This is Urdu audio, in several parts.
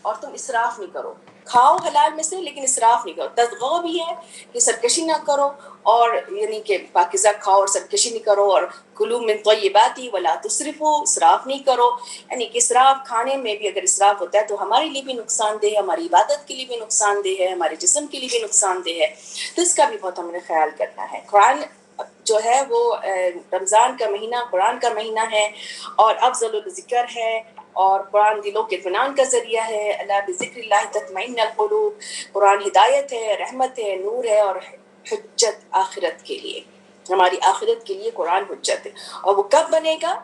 اور تم اسراف نہیں کرو. کھاؤ حلال میں سے لیکن اسراف نہیں کرو. تطغوا بھی ہے کہ سرکشی نہ کرو، اور یعنی کہ پاکیزہ کھاؤ اور سرکشی نہیں کرو. اور کلوا من طیبات ولا تسرفوا، اسراف نہیں کرو. یعنی کہ اسراف کھانے میں بھی اگر اسراف ہوتا ہے تو ہمارے لیے بھی نقصان دہ ہے، ہماری عبادت کے لیے بھی نقصان دہ ہے، ہمارے جسم کے لیے بھی نقصان دہ ہے. تو اس کا بھی بہت ہمیں خیال کرنا ہے. قرآن جو ہے وہ رمضان کا مہینہ قرآن کا مہینہ ہے اور افضل الذکر ہے، اور قرآن دلوں کے اطمینان کا ذریعہ ہے. اللہ بذکر اللہ تطمئن القلوب. قرآن ہدایت ہے، رحمت ہے، نور ہے، اور حجت آخرت کے لیے. ہماری آخرت کے لیے قرآن حجت ہے. اور وہ کب بنے گا؟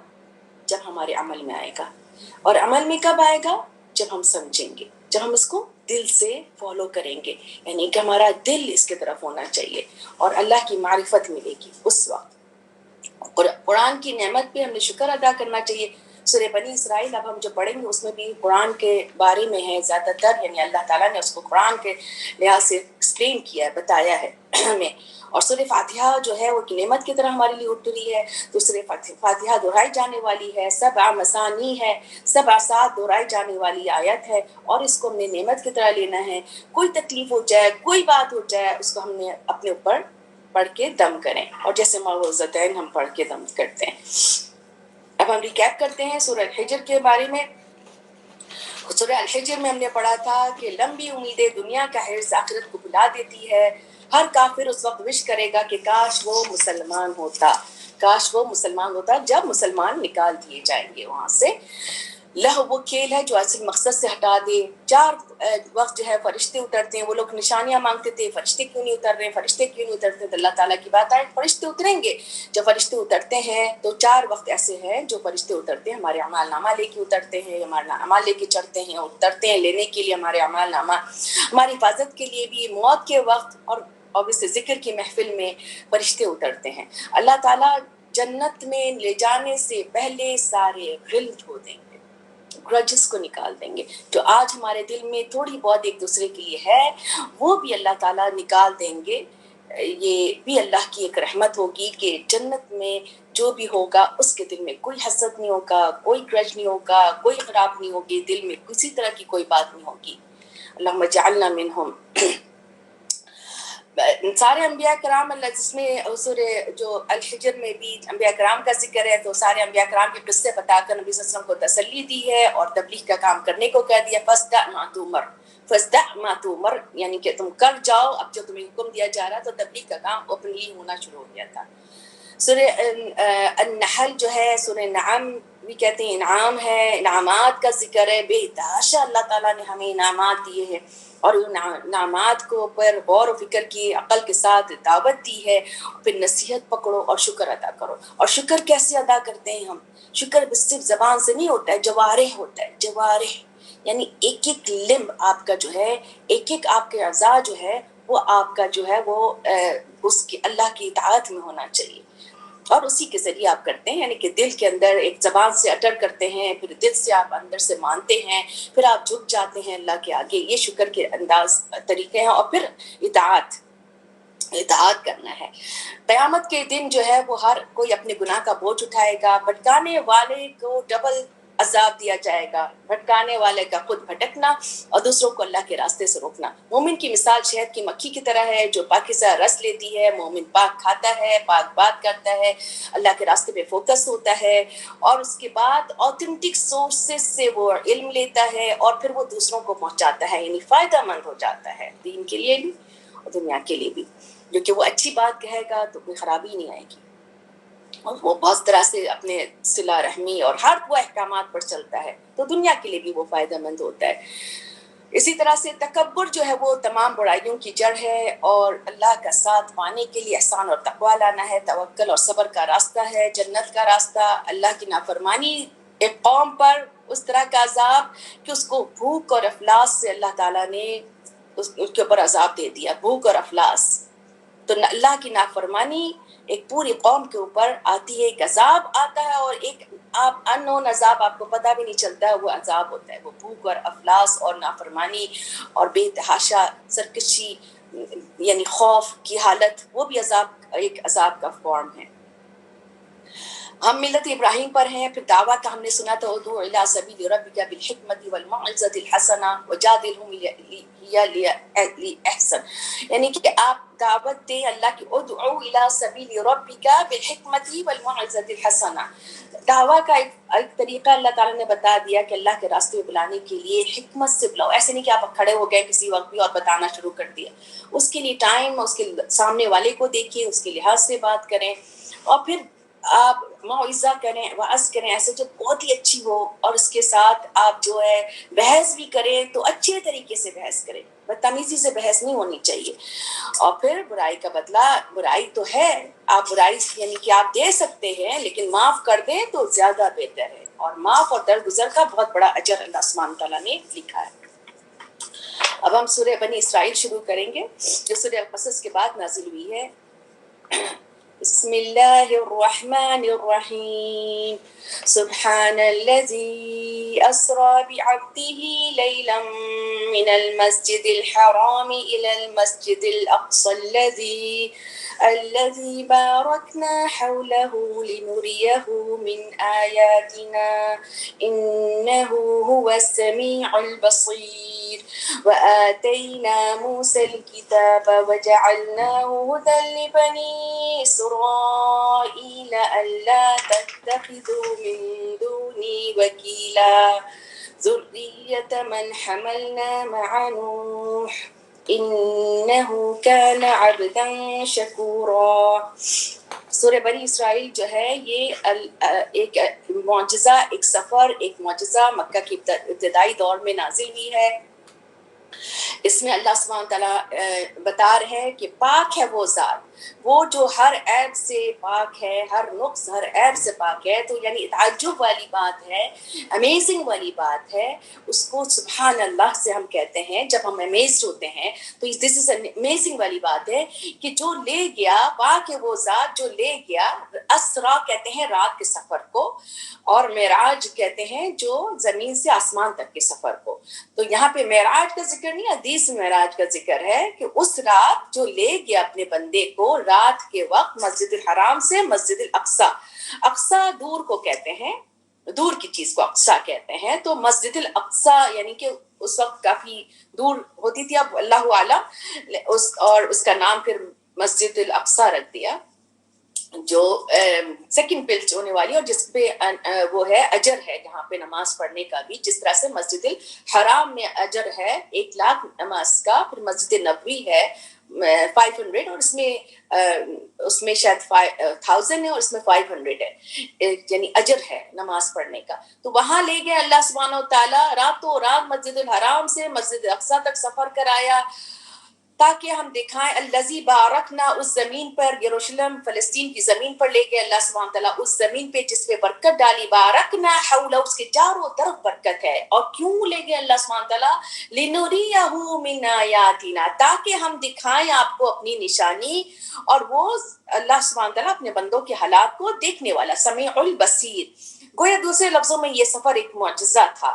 جب ہمارے عمل میں آئے گا. اور عمل میں کب آئے گا؟ جب ہم سمجھیں گے، جب ہم اس کو دل سے فالو کریں گے. یعنی کہ ہمارا دل اس کی طرف ہونا چاہیے اور اللہ کی معرفت ملے گی اس وقت. قرآن کی نعمت پہ ہم نے شکر ادا کرنا چاہیے. سورہ بنی اسرائیل اب ہم جو پڑھیں گے اس میں بھی قرآن کے بارے میں ہے زیادہ تر، یعنی اللہ تعالیٰ نے اس کو قرآن کے لحاظ سے ایکسپلین کیا ہے، بتایا ہے ہمیں. اور سورہ فاتحہ جو ہے وہ ایک نعمت کی طرح ہمارے لیے اتری ہے. تو سورہ فاتحہ دہرائی جانے والی ہے، 7 مثانی ہے، 7 سات دہرائی جانے والی آیت ہے، اور اس کو ہم نے نعمت کی طرح لینا ہے. کوئی تکلیف ہو جائے، کوئی بات ہو جائے، اس کو ہم نے اپنے اوپر پڑھ کے دم کریں، اور جیسے معوذتین ہم پڑھ کے دم کرتے ہیں. اب ہم ریکیپ کرتے ہیں سورہ الحجر کے بارے میں. سورہ الحجر میں ہم نے پڑھا تھا کہ لمبی امیدیں دنیا کا حرص آخرت کو بھلا دیتی ہے. ہر کافر اس وقت وش کرے گا کہ کاش وہ مسلمان ہوتا، کاش وہ مسلمان ہوتا. جب مسلمان نکال دیے جائیں گے وہاں سے. لہو وہ کھیل ہے جو اصل مقصد سے ہٹا دے. 4 وقت جو ہے فرشتے اترتے ہیں. وہ لوگ نشانیاں مانگتے تھے، فرشتے کیوں نہیں اتر رہے، فرشتے کیوں نہیں اترتے. تو اللہ تعالیٰ کی بات آئے فرشتے اتریں گے. جب فرشتے اترتے ہیں تو 4 وقت ایسے ہیں جو فرشتے اترتے ہیں، ہمارے اعمال نامہ لے کے اترتے ہیں، ہمارا اعمال لے کے چڑھتے ہیں، اترتے ہیں لینے کے لیے ہمارے اعمال نامہ. ہماری حفاظت کے لیے بھی موت کے وقت اور اس ذکر کی محفل میں فرشتے اترتے ہیں. اللہ تعالیٰ جنت میں لے جانے سے پہلے سارے غل دھو دیں گے، گرجز کو نکال دیں گے. جو آج ہمارے دل میں تھوڑی بہت ایک دوسرے کے لیے ہے وہ بھی اللہ تعالیٰ نکال دیں گے. یہ بھی اللہ کی ایک رحمت ہوگی کہ جنت میں جو بھی ہوگا اس کے دل میں کوئی حسد نہیں ہوگا، کوئی گرج نہیں ہوگا، کوئی خراب نہیں ہوگی، دل میں کسی طرح کی کوئی بات نہیں ہوگی. اللہم اجعلنا منہم. سارے انبیاء کرام اللہ، جس میں سورہ جو الحجر میں بھی انبیاء کرام کا ذکر ہے، تو سارے انبیاء کرام کے قصے بتا کر نبی صلی اللہ علیہ وسلم کو تسلی دی ہے اور تبلیغ کا کام کرنے کو کہہ دیا. فاصدع ما تؤمر، فاصدع ما تؤمر، یعنی کہ تم کر جاؤ. اب جو تمہیں حکم دیا جا رہا تو تبلیغ کا کام اوپنلی ہونا شروع ہو گیا تھا. سورہ النحل جو ہے سورہ نعم بھی کہتے ہیں، انعام ہے، انعامات کا ذکر ہے. بے تحاشا اللہ تعالیٰ نے ہمیں انعامات دیے ہیں، اور ان انعامات کو پر غور و فکر کی عقل کے ساتھ دعوت دی ہے. پھر نصیحت پکڑو اور شکر ادا کرو. اور شکر کیسے ادا کرتے ہیں ہم؟ شکر صرف زبان سے نہیں ہوتا ہے، جوارح ہوتا ہے. جوارح یعنی ایک ایک لمب آپ کا جو ہے، ایک ایک آپ کے اعضاء جو ہے وہ آپ کا جو ہے وہ اس کی اللہ کی اطاعت میں ہونا چاہیے، اور اسی کے ذریعے آپ کرتے ہیں. یعنی کہ دل کے اندر ایک زبان سے اٹر کرتے ہیں، پھر دل سے آپ اندر سے مانتے ہیں، پھر آپ جھک جاتے ہیں اللہ کے آگے. یہ شکر کے انداز طریقے ہیں. اور پھر اطاعت کرنا ہے. قیامت کے دن جو ہے وہ ہر کوئی اپنے گناہ کا بوجھ اٹھائے گا. بھٹکانے والے کو ڈبل عذاب دیا جائے گا. بھٹکانے والے کا خود بھٹکنا اور دوسروں کو اللہ کے راستے سے روکنا. مومن کی مثال شہد کی مکھی کی طرح ہے جو پاکیزہ رس لیتی ہے. مومن پاک کھاتا ہے، پاک بات کرتا ہے، اللہ کے راستے پہ فوکس ہوتا ہے، اور اس کے بعد آتھینٹک سورسز سے وہ علم لیتا ہے اور پھر وہ دوسروں کو پہنچاتا ہے. یعنی فائدہ مند ہو جاتا ہے دین کے لیے بھی اور دنیا کے لیے بھی. کیونکہ وہ اچھی بات کہے گا تو کوئی خرابی نہیں آئے گی، اور وہ بہت طرح سے اپنے صلہ رحمی اور ہر وہ احکامات پر چلتا ہے تو دنیا کے لیے بھی وہ فائدہ مند ہوتا ہے. اسی طرح سے تکبر جو ہے وہ تمام برائیوں کی جڑ ہے، اور اللہ کا ساتھ پانے کے لیے احسان اور تقویٰ لانا ہے. توکل اور صبر کا راستہ ہے جنت کا راستہ. اللہ کی نافرمانی ایک قوم پر اس طرح کا عذاب کہ اس کو بھوک اور افلاس سے اللہ تعالیٰ نے اس کے اوپر عذاب دے دیا، بھوک اور افلاس. تو اللہ کی نافرمانی ایک پوری قوم کے اوپر آتی ہے، ایک عذاب آتا ہے، اور ایک آپ انون عذاب آپ کو پتہ بھی نہیں چلتا ہے وہ عذاب ہوتا ہے. وہ بھوک اور افلاس اور نافرمانی اور بے تحاشا سرکشی یعنی خوف کی حالت، وہ بھی عذاب، ایک عذاب کا فارم ہے. ہم ملت ابراہیم پر ہیں. پھر دعویٰ کا ہم نے سنا تھا ادعو الی سبیل ربک بالحکمت والموعظۃ الحسنہ وجادلہم ہی احسن، یعنی کہ آپ دعوت دیں اللہ کی ادعو الی سبیل ربک بالحکمت والموعظۃ الحسنہ. دعویٰ کا ایک طریقہ اللہ تعالیٰ نے بتا دیا کہ اللہ کے راستے میں بلانے کے لیے حکمت سے بلاؤ. ایسے نہیں کہ آپ کھڑے ہو گئے کسی وقت بھی اور بتانا شروع کر دیا. اس کے لیے ٹائم، اس کے سامنے والے کو دیکھیے، اس کے لحاظ سے بات کریں، اور پھر آپ موعظہ کریں، وعظ کریں ایسے جو بہت ہی اچھی ہو، اور اس کے ساتھ آپ جو ہے بحث بھی کریں تو اچھے طریقے سے بحث کریں، بدتمیزی سے بحث نہیں ہونی چاہیے. اور پھر برائی کا بدلہ، برائی تو ہے، آپ برائی یعنی کہ آپ دے سکتے ہیں لیکن معاف کر دیں تو زیادہ بہتر ہے، اور معاف اور درگزر کا بہت بڑا اجر اللہ سبحانہ تعالیٰ نے لکھا ہے. اب ہم سورہ بنی اسرائیل شروع کریں گے جو سورہ قصص کے بعد نازل ہوئی ہے. بسم اللہ الرحمن الرحیم. سبحان الذي أسرى بعبده ليلا من المسجد الحرام إلى المسجد الأقصى الذي باركنا حوله لنريه من آياتنا إنه هو السميع البصير. وآتينا موسى الكتاب وجعلناه هدى لبني إسرائيل ألا تتخذوا من دوني وكيلا ذرية من حملنا مع نوح إنه كان عبدا شكورا. سورہ بنی اسرائیل جو ہے یہ ایک معجزہ، ایک سفر، ایک معجزہ مکہ کی ابتدائی دور میں نازل ہوئی ہے. اس میں اللہ سبحانہ تعالیٰ بتا رہے ہیں کہ پاک ہے وہ ذات، وہ جو ہر عیب سے پاک ہے، ہر نقص، ہر عیب سے پاک ہے. تو یعنی تعجب والی بات ہے، امیزنگ والی بات ہے. اس کو سبحان اللہ سے ہم کہتے ہیں جب ہم امیزڈ ہوتے ہیں، تو دس از امیزنگ والی بات ہے کہ جو لے گیا، پاک ہے وہ ذات جو لے گیا. اسرا کہتے ہیں رات کے سفر کو، اور معراج کہتے ہیں جو زمین سے آسمان تک کے سفر کو. تو یہاں پہ معراج کا ذکر نہیں، حدیث میں معراج کا ذکر ہے کہ اس رات جو لے گیا اپنے بندے کو رات کے وقت مسجد الحرام سے مسجد الاقصی. اقصی دور کو کہتے ہیں، دور کی چیز کو اقصی کہتے ہیں. تو مسجد الاقصی یعنی کہ اس وقت کافی دور ہوتی تھی، اب اللہ اعلم، اور اس کا نام پھر مسجد الاقصی رکھ دیا جو سیکنڈ بلڈ ہونے والی، اور جس پہ وہ ہے اجر ہے جہاں پہ نماز پڑھنے کا بھی. جس طرح سے مسجد الحرام میں اجر ہے 1,00,000 نماز کا، پھر مسجد نبوی ہے 500، اور اس میں شاید 1000 ہے اور اس میں 500 ہے، یعنی اجر ہے نماز پڑھنے کا. تو وہاں لے گئے اللہ سبحانہ وتعالیٰ، راتوں رات مسجد الحرام سے مسجد اقصی تک سفر کرایا تاکہ ہم دکھائیں. الذی بارکنا، اس زمین پر، یروشلم فلسطین کی زمین پر لے گئے اللہ سبحانہ تعالیٰ، اس زمین پہ جس پہ برکت ڈالی. بارکنا حولہ، اس کے چاروں طرف برکت ہے. اور کیوں لے گئے اللہ سبحانہ تعالیٰ؟ لنریہ من آیاتنا، تاکہ ہم دکھائیں آپ کو اپنی نشانی. اور وہ اللہ سبحانہ تعالیٰ اپنے بندوں کے حالات کو دیکھنے والا، سمیع البصیر. گویا دوسرے لفظوں میں یہ سفر ایک معجزہ تھا.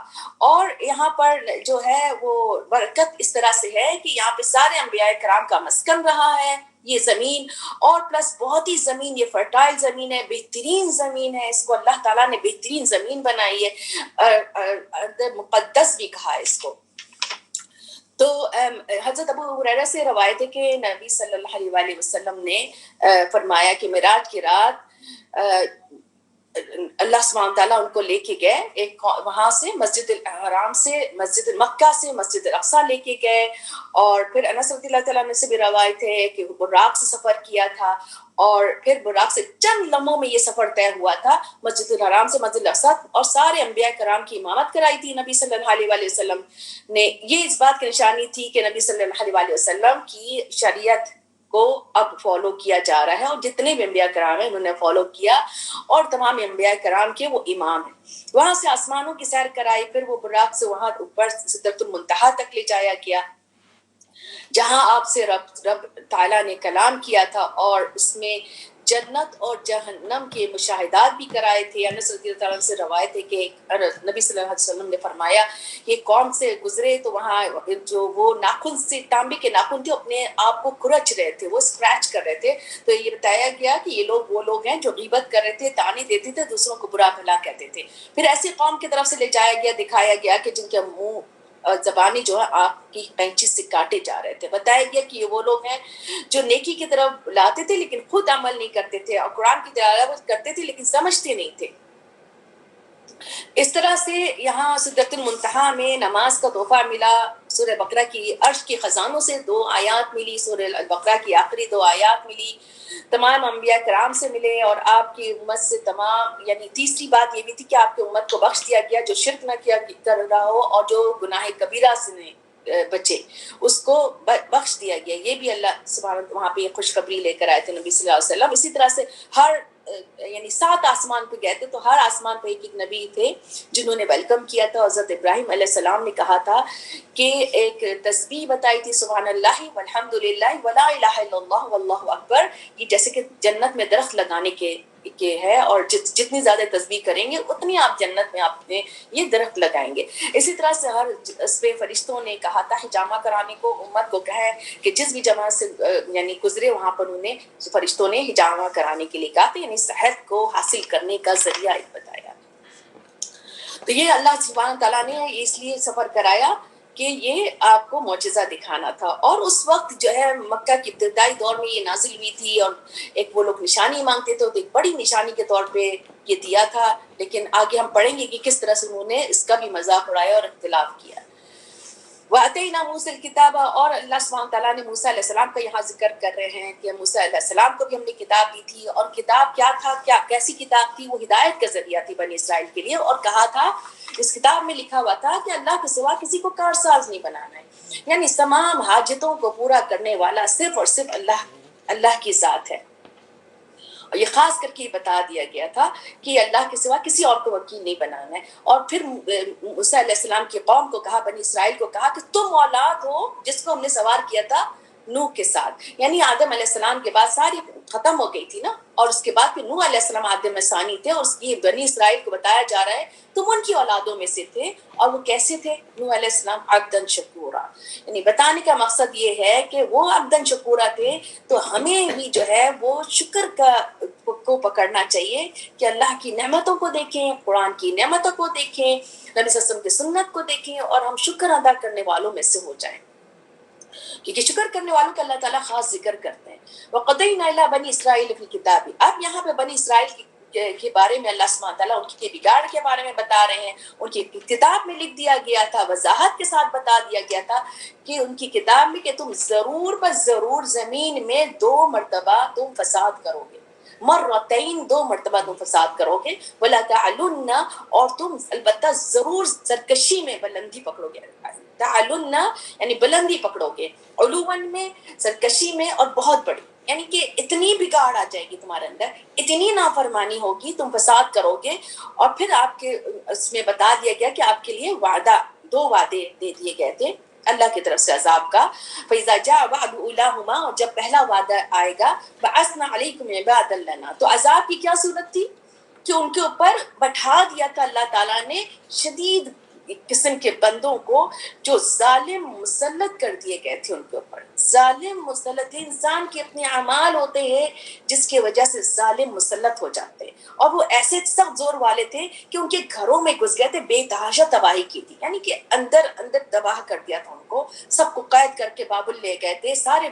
اور یہاں پر جو ہے وہ برکت اس طرح سے ہے کہ یہاں پہ سارے انبیاء کرام کا مسکن رہا ہے یہ زمین، اور پلس بہت ہی زمین، یہ فرٹائل زمین ہے، بہترین زمین ہے. اس کو اللہ تعالیٰ نے بہترین زمین بنائی ہے، ارض مقدس بھی کہا ہے اس کو. تو حضرت ابو ہریرہ سے روایت ہے کہ نبی صلی اللہ علیہ وآلہ وسلم نے فرمایا کہ معراج کی رات اللہ سبحانہ تعالیٰ ان کو لے کے گئے ایک وہاں سے مسجد الحرام سے، مسجد مکہ سے مسجد الاقصی لے کے گئے. اور پھر انس رضی اللہ تعالیٰ عنہ سے بھی روایت ہے کہ براق سے سفر کیا تھا، اور پھر براق سے چند لمحوں میں یہ سفر طے ہوا تھا مسجد الحرام سے مسجد الاقصی. اور سارے انبیاء کرام کی امامت کرائی تھی نبی صلی اللہ علیہ وآلہ وسلم نے. یہ اس بات کی نشانی تھی کہ نبی صلی اللہ علیہ وآلہ وسلم کی شریعت کو اب فالو کیا جا رہا ہے، اور جتنے بھی انبیاء کرام ہیں انہوں نے فالو کیا، اور تمام انبیاء کرام کے وہ امام ہیں. وہاں سے آسمانوں کی سیر کرائی، پھر وہ براق سے وہاں اوپر سدرۃ المنتہا تک لے جایا گیا جہاں آپ سے رب تعالیٰ نے کلام کیا تھا. اور اس میں جنت اور جہنم کے مشاہدات بھی کرائے تھے. انس رضی اللہ عنہ سے روایت ہے کہ نبی صلی اللہ علیہ وسلم نے فرمایا کہ قوم سے گزرے تو وہاں جو وہ ناخن سے تانبے کے ناخن تھے اپنے آپ کو کھرچ رہے تھے, وہ اسکریچ کر رہے تھے. تو یہ بتایا گیا کہ یہ لوگ وہ لوگ ہیں جو غیبت کر رہے تھے, تانے دیتے تھے, دوسروں کو برا بھلا کہتے تھے. پھر ایسی قوم کی طرف سے لے جایا گیا, دکھایا گیا کہ جن کے منہ زبانی جو ہے آگ کی قینچی سے کاٹے جا رہے تھے. بتایا گیا کہ یہ وہ لوگ ہیں جو نیکی کی طرف لاتے تھے لیکن خود عمل نہیں کرتے تھے, اور قرآن کی تلاوت کرتے تھے لیکن سمجھتے نہیں تھے. اس طرح سے یہاں سدرۃ المنتہا میں نماز کا تحفہ ملا. سورہ بقرہ کی عرش کے خزانوں سے 2 آیات ملی, سورہ البقرہ کی آخری 2 آیات ملی, تمام انبیاء کرام سے ملے, اور آپ کی امت سے تمام, یعنی تیسری بات یہ بھی تھی کہ آپ کی امت کو بخش دیا گیا جو شرک نہ کیا کر رہا ہو اور جو گناہ کبیرہ سے بچے اس کو بخش دیا گیا. یہ بھی اللہ سبحانہ وہاں پہ خوشخبری لے کر آئے تھے نبی صلی اللہ علیہ وسلم. اسی طرح سے ہر یعنی 7 آسمان پہ گئے تھے تو ہر آسمان پہ ایک نبی تھے جنہوں نے ویلکم کیا تھا. حضرت ابراہیم علیہ السلام نے کہا تھا کہ ایک تسبیح بتائی تھی, سبحان اللہ والحمد للہ ولا الہ الا اللہ واللہ اکبر, یہ جیسے کہ جنت میں درخت لگانے کے ہے, اور جتنی زیادہ تسبیح کریں گے اتنی آپ جنت میں آپ نے یہ درخت لگائیں گے. اسی طرح سے ہر اس پہ فرشتوں نے کہا تھا حجامہ کرانے کو, امت کو کہا کہ جس بھی جماعت سے یعنی گزرے وہاں پر انہیں فرشتوں نے حجامہ کرانے کے لیے کہا تھا, یعنی صحت کو حاصل کرنے کا ذریعہ ایک بتایا. تو یہ اللہ سبحانہ تعالیٰ نے اس لیے سفر کرایا کہ یہ آپ کو معجزہ دکھانا تھا. اور اس وقت جو ہے مکہ کی ابتدائی دور میں یہ نازل ہوئی تھی, اور ایک وہ لوگ نشانی مانگتے تھے تو ایک بڑی نشانی کے طور پہ یہ دیا تھا. لیکن آگے ہم پڑھیں گے کہ کس طرح سے انہوں نے اس کا بھی مذاق اڑایا اور اختلاف کیا. وَأَتَيْنَا مُوسَى الْكِتَابَ, اور اللہ سبحانہ تعالیٰ نے موسیٰ علیہ السلام کا یہاں ذکر کر رہے ہیں کہ موسیٰ علیہ السلام کو بھی ہم نے کتاب دی تھی. اور کتاب کیا تھا, کیسی کتاب تھی؟ وہ ہدایت کا ذریعہ تھی بنی اسرائیل کے لیے. اور کہا تھا اس کتاب میں لکھا ہوا تھا کہ اللہ کے سوا کسی کو کارساز نہیں بنانا ہے, یعنی تمام حاجتوں کو پورا کرنے والا صرف اور صرف اللہ کی ذات ہے. اور یہ خاص کر کے بتا دیا گیا تھا کہ اللہ کے سوا کسی اور کو وکیل نہیں بنانا ہے. اور پھر موسیٰ علیہ السلام کی قوم کو کہا, بنی اسرائیل کو کہا کہ تم اولاد ہو جس کو ہم نے سوار کیا تھا نوح کے ساتھ, یعنی آدم علیہ السلام کے بعد ساری ختم ہو گئی تھی نا, اور اس کے بعد پھر نوح علیہ السلام آدم ثانی تھے. اور یہ بنی اسرائیل کو بتایا جا رہا ہے تم ان کی اولادوں میں سے تھے. اور وہ کیسے تھے؟ نوح علیہ السلام عبداً شکورا, یعنی بتانے کا مقصد یہ ہے کہ وہ عبداً شکورا تھے. تو ہمیں بھی جو ہے وہ شکر کو پکڑنا چاہیے کہ اللہ کی نعمتوں کو دیکھیں, قرآن کی نعمتوں کو دیکھیں, نبی صلی اللہ علیہ وسلم کی سنت کو دیکھیں, اور ہم شکر ادا کرنے والوں میں سے ہو جائیں, کیونکہ شکر کرنے والوں کا اللہ تعالیٰ خاص ذکر کرتے ہیں. وَقَضَيْنَا إِلَىٰ بَنِي إِسْرَائِيلَ فِي الْكِتَابِ, اب یہاں پہ بنی اسرائیل کے بارے میں اللہ سبحانہ تعالیٰ ان کے بگاڑ کے بارے میں بتا رہے ہیں. ان کی کتاب میں لکھ دیا گیا تھا, وضاحت کے ساتھ بتا دیا گیا تھا کہ ان کی کتاب میں کہ تم ضرور بس ضرور زمین میں 2 مرتبہ تم فساد کرو گے, مرتين 2 مرتبہ تم فساد کرو گے. وَلَا تَعْلُنَّ, اور تم البتہ ضرور سرکشی میں بلندی پکڑو گے. تعلن یعنی بلندی پکڑو گے, علومن میں سرکشی میں, اور بہت بڑی, یعنی کہ اتنی بگاڑ آ جائے گی تمہارے اندر, اتنی نافرمانی ہوگی, تم فساد کرو گے. اور پھر آپ کے اس میں بتا دیا گیا کہ آپ کے لیے 2 وعدے دے دیے گئے تھے اللہ کی طرف سے عذاب کا. فَإِذَا جَاءَ وَعْدُ أُولَاهُمَا, اور جب پہلا وعدہ آئے گا, بَعَثْنَا عَلَيْكُمْ عِبَادًا لَنَا, تو عذاب کی کیا صورت تھی کہ ان کے اوپر بٹھا دیا تھا اللہ تعالیٰ نے شدید قسم کے بندوں کو جو ظالم مسلط کر دیے گئے تھے ان کے اوپر. ظالم مسلط, انسان کے اپنے اعمال ہوتے ہیں جس کی وجہ سے ظالم مسلط ہو جاتے ہیں, اور وہ ایسے سخت زور والے تھے کہ ان کے گھروں میں گھس گئے تھے, بے تحاشا تباہی کی تھی, یعنی کہ اندر تباہ کر دیا تھا ان کو. سب کو قید کر کے بابل لے گئے تھے, سارے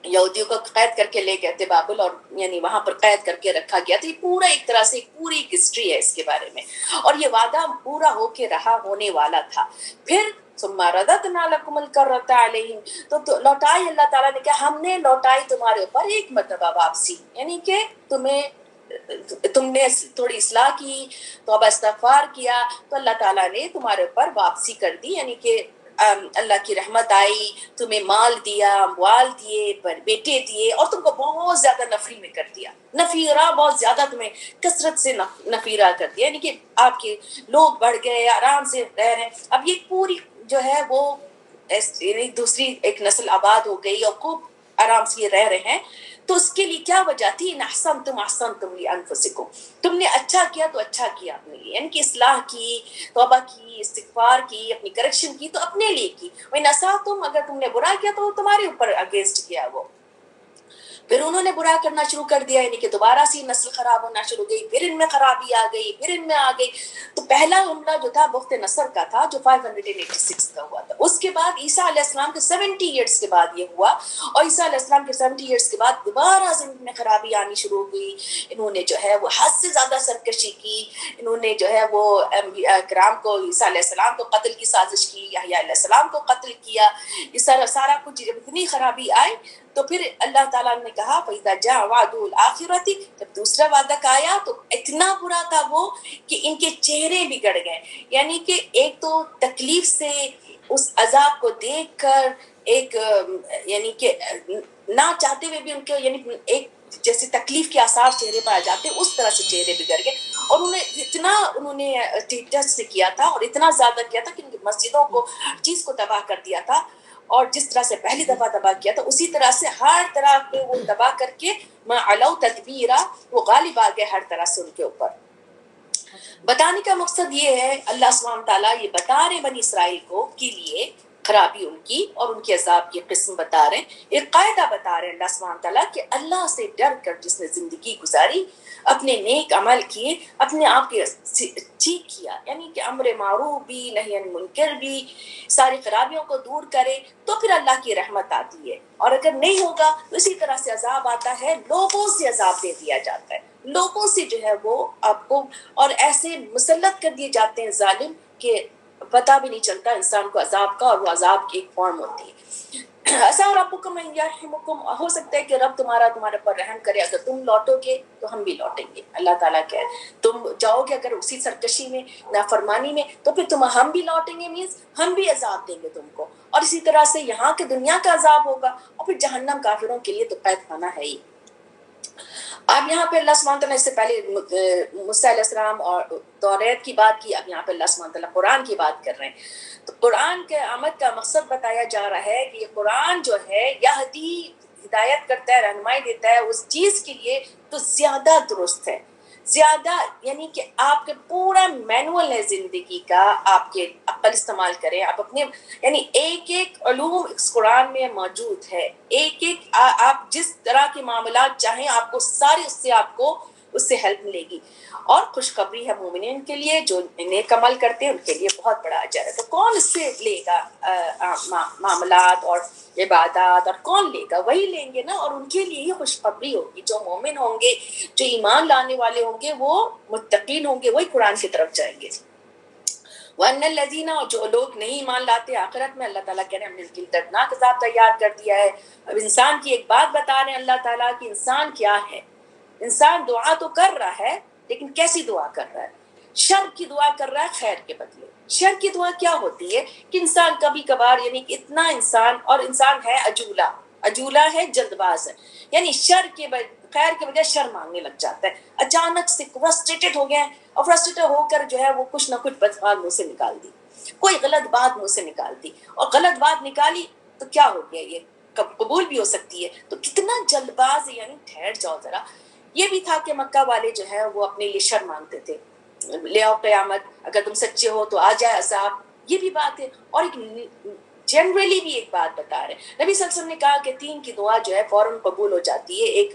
یہودیوں کو قید کر کے لے گئے تھے بابل, اور یعنی وہاں پر قید کر کے رکھا گیا تھا. یہ پورا ایک طرح سے پوری ہسٹری ہے اس کے بارے میں, اور یہ وعدہ پورا ہو کے رہا ہونے والا تھا. پھر ثم رددنا لكم الكرة عليهم, تو لوٹائی اللہ تعالیٰ نے کہا ہم نے لوٹائی تمہارے اوپر 1 مرتبہ واپسی, یعنی کہ تم نے تھوڑی اصلاح کی, توبہ استغفار کیا, تو اللہ تعالیٰ نے تمہارے اوپر واپسی کر دی, یعنی کہ اللہ کی رحمت آئی, تمہیں مال دیا, اموال دیے, بیٹے دیے, اور تم کو بہت زیادہ نفری میں کر دیا, نفیرہ بہت زیادہ تمہیں کثرت سے نفیرہ کر دیا, یعنی کہ آپ کے لوگ بڑھ گئے, آرام سے رہ رہے ہیں. اب یہ پوری جو ہے وہ دوسری ایک نسل آباد ہو گئی, اور خوب آرام سے رہ رہے ہیں، تو اس کے لیے کیا وجہ تھی؟ ان احسنتم احسنتم لانفسکم، تم نے اچھا کیا تو اچھا کیا اپنے لیے، یعنی کہ اصلاح کی، توبہ کی، استغفار کی، اپنی کریکشن کی تو اپنے لیے کی. وان اسأتم، اگر تم نے برا کیا تو تمہارے اوپر اگینسٹ کیا وہ. پھر انہوں نے برا کرنا شروع کر دیا، یعنی کہ دوبارہ سے نسل خراب ہونا شروع گئی، پھر ان میں خرابی آ گئی، پھر ان میں آ گئی. تو پہلا حملہ جو تھا بخت نصر کا تھا، جو 586 کا ہوا تھا. اس کے بعد عیسیٰ علیہ السلام کے 70 ایئرس کے بعد یہ ہوا، اور عیسیٰ علیہ السلام کے 70 ایئرس کے بعد دوبارہ سے ان میں خرابی آنی شروع ہو گئی. انہوں نے جو ہے وہ حد سے زیادہ سرکشی کی، انہوں نے جو ہے وہ انبیاء کرام کو، عیسیٰ علیہ السلام کو قتل کی سازش کی، یحییٰ علیہ السلام کو قتل کیا. یہ سارا کچھ جب اتنی خرابی آئی تو پھر اللہ تعالیٰ نے کہا فَإِذَا جَاءَ وَعْدُ الْآخِرَةِ، جب دوسرا وعدہ کا آیا تو اتنا برا تھا وہ کہ ان کے چہرے بگڑ گئے. یعنی کہ ایک تو تکلیف سے اس عذاب کو دیکھ کر ایک یعنی کہ نہ چاہتے ہوئے بھی ان کے یعنی ایک جیسے تکلیف کے آثار چہرے پر آ جاتے اس طرح سے چہرے بگڑ گئے. اور انہوں نے ٹیچرز سے کیا تھا اور اتنا زیادہ کیا تھا کہ ان کی مسجدوں کو چیز کو تباہ کر دیا تھا، اور جس طرح سے پہلی دفعہ تباہ کیا تھا اسی طرح سے ہر طرح پہ وہ تباہ کر کے ما علو تدبیرا، وہ غالب آ گئے ہر طرح سے ان کے اوپر. بتانے کا مقصد یہ ہے، اللہ سبحانہ تعالیٰ یہ بتا رہے بنی اسرائیل کو کے لیے خرابی ان کی اور ان کے عذاب کی قسم بتا رہے ہیں، ایک قاعدہ بتا رہے ہیں اللہ سبحانہ تعالیٰ کہ اللہ سے ڈر کر جس نے زندگی گزاری، اپنے نیک عمل کیے، اپنے آپ کے ٹھیک کیا، یعنی کہ امر معروف بھی نہی عن منکر بھی، ساری خرابیوں کو دور کرے تو پھر اللہ کی رحمت آتی ہے. اور اگر نہیں ہوگا تو اسی طرح سے عذاب آتا ہے، لوگوں سے عذاب دے دیا جاتا ہے، لوگوں سے جو ہے وہ آپ کو اور ایسے مسلط کر دیے جاتے ہیں ظالم کہ پتہ بھی نہیں چلتا انسان کو عذاب کا، اور وہ عذاب کی ایک فارم ہوتی ہے. عسیٰ ربکم ان یرحمکم، ہو سکتا ہے کہ رب تمہارے پر رحم کرے، اگر تم لوٹو گے تو ہم بھی لوٹیں گے. اللہ تعالیٰ کہے تم جاؤ گے اگر اسی سرکشی میں، نافرمانی میں، تو پھر ہم بھی لوٹیں گے، مینس ہم بھی عذاب دیں گے تم کو. اور اسی طرح سے یہاں کے دنیا کا عذاب ہوگا، اور پھر جہنم کافروں کے لیے تو قید خانہ ہے ہی. اب یہاں پہ اللہ سبحانہ تعالیٰ اس سے پہلے موسیٰ علیہ السلام اور توریت کی بات کی، اب یہاں پہ اللہ سبحانہ تعالیٰ قرآن کی بات کر رہے ہیں. تو قرآن کے آمد کا مقصد بتایا جا رہا ہے کہ یہ قرآن جو ہے یہدی، ہدایت کرتا ہے، رہنمائی دیتا ہے اس چیز کے لیے تو زیادہ درست ہے، زیادہ یعنی کہ آپ کے پورا مینول ہے زندگی کا، آپ کے عقل استعمال کریں، آپ اپنے یعنی ایک ایک علوم اس قرآن میں موجود ہے، ایک ایک آپ جس طرح کے معاملات چاہیں آپ کو سارے اس سے ہیلپ ملے گی. اور خوشخبری ہے مومنین کے لیے، جو نیک عمل کرتے ہیں ان کے لیے بہت بڑا اجر ہے. تو کون اس سے لے گا معاملات اور عبادات، اور کون لے گا؟ وہی لیں گے نا، اور ان کے لیے ہی خوشخبری ہوگی. جو مومن ہوں گے، جو ایمان لانے والے ہوں گے، وہ متقین ہوں گے، وہی قرآن کی طرف جائیں گے. وَأَنَّ الَّذِينَ، اور جو لوگ نہیں ایمان لاتے آخرت میں، اللہ تعالیٰ کہہ رہے ہیں ہم نے ان کے لیے دردناک عذاب تیار کر دیا ہے. اب انسان کی ایک بات بتا رہے ہیں اللہ تعالیٰ کہ انسان کیا ہے. انسان دعا تو کر رہا ہے، لیکن کیسی دعا کر رہا ہے؟ شر کی دعا کر رہا ہے خیر کے بدلے. شر کی دعا کیا ہوتی ہے کہ انسان کبھی کبھار یعنی کہ اتنا انسان ہے عجولہ ہے، جلد باز ہے، یعنی خیر کے بجائے شر مانگنے لگ جاتا ہے. اچانک سے فرسٹریٹڈ ہو گیا، اور فرسٹریٹڈ ہو کر جو ہے وہ کچھ نہ کچھ بدبات منہ سے نکال دی، کوئی غلط بات منہ سے نکال دی، اور غلط بات نکالی تو کیا ہو گیا؟ یہ قبول بھی ہو سکتی ہے. تو کتنا جلد باز ہے، یعنی ٹھہر جاؤ ذرا. یہ بھی تھا کہ مکہ والے جو ہے وہ اپنے لیے شر مانگتے تھے، لے آؤ قیامت، اگر تم سچے ہو تو آ جائے عذاب. یہ بھی بات ہے. اور ایک جنرلی بھی ایک بات بتا رہے ہیں نبی صلی اللہ علیہ وسلم نے کہا کہ 3 کی دعا جو ہے فوراً قبول ہو جاتی ہے. ایک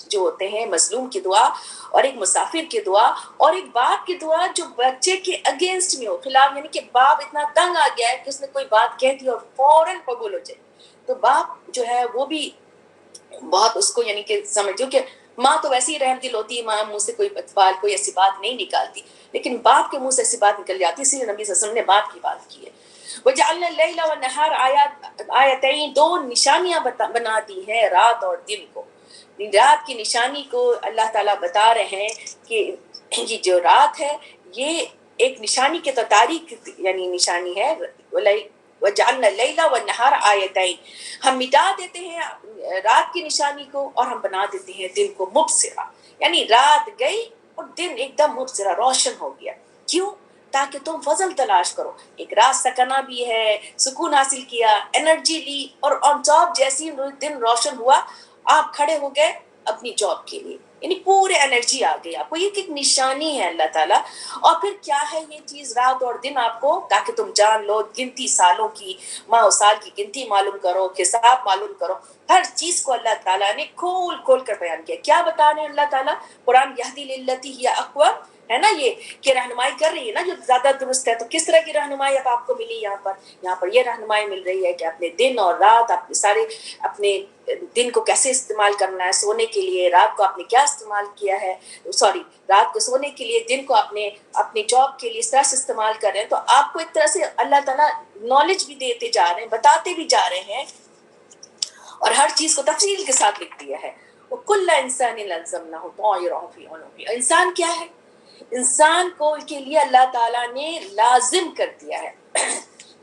جو ہوتے ہیں مظلوم کی دعا، اور ایک مسافر کی دعا، اور ایک باپ کی دعا جو بچے کے اگینسٹ میں ہو، خلاف، یعنی کہ باپ اتنا تنگ آ گیا ہے کہ اس نے کوئی بات کہہ دی اور فوراً قبول ہو جائے. تو باپ جو ہے وہ بھی بہت اس کو یعنی کہ سمجھو کہ ماں تو ویسے ہی رحم دل ہوتی ہے، ماں منہ سے کوئی ایسی بات نہیں نکالتی، لیکن باپ کے منہ سے ایسی بات نکل جاتی. اسی لیے نبی صلی اللہ علیہ وسلم نے باپ کی بات کی ہے. وَجَعَلْنَا اللَّيْلَ وَالنَّهَارَ آیتین، 2 نشانیاں بنا دی ہیں رات اور دن کو. رات کی نشانی کو اللہ تعالیٰ بتا رہے ہیں کہ یہ جو رات ہے یہ ایک نشانی کے تو تاریخ یعنی نشانی ہے. وَجَعَلْنَا اللَّيْلَ وَالنَّهَارَ آیتین، ہم مٹا دیتے ہیں رات کی نشانی کو اور ہم بنا دیتے ہیں دن کو مبصرہ، یعنی رات گئی اور دن ایک دم مبصرہ روشن ہو گیا. کیوں؟ تاکہ تم فضل تلاش کرو. ایک رات سکنا بھی ہے, سکون حاصل کیا, انرجی لی, اور آن ٹاپ جیسی دن روشن ہوا آپ کھڑے ہو گئے اپنی جاب کے لیے, یعنی پورے انرجی آ گئی آپ کو. یہ ایک نشانی ہے اللہ تعالیٰ. اور پھر کیا ہے یہ چیز رات اور دن آپ کو, تاکہ تم جان لو گنتی سالوں کی, ماہ و سال کی گنتی معلوم کرو, حساب معلوم کرو. ہر چیز کو اللہ تعالیٰ نے کھول کھول کر بیان کیا. کیا بتا رہے ہیں اللہ تعالیٰ؟ قرآن یہدی للتی ہی اقوم ہے نا, یہ کہ رہنمائی کر رہی ہے نا جو زیادہ درست ہے. تو کس طرح کی رہنمائی اب آپ کو ملی یہاں پر یہ رہنمائی مل رہی ہے کہ اپنے دن اور رات, اپنے سارے اپنے دن کو کیسے استعمال کرنا ہے سونے کے لیے, رات کو آپ نے کیا استعمال کیا ہے, رات کو سونے کے لیے, دن کو اپنی جاب کے لیے اس طرح سے استعمال کر رہے ہیں. تو آپ کو ایک طرح سے اللہ تعالیٰ نالج بھی دیتے جا رہے ہیں, بتاتے بھی جا رہے ہیں, اور ہر چیز کو تفصیل کے ساتھ لکھ دیا ہے. وَكُلَّ إِنسَانٍ أَلْزَمْنَاهُ طَائِرَهُ فِي عُنُقِهِ. انسان کیا ہے؟ انسان کو کے لیے اللہ تعالیٰ نے لازم کر دیا ہے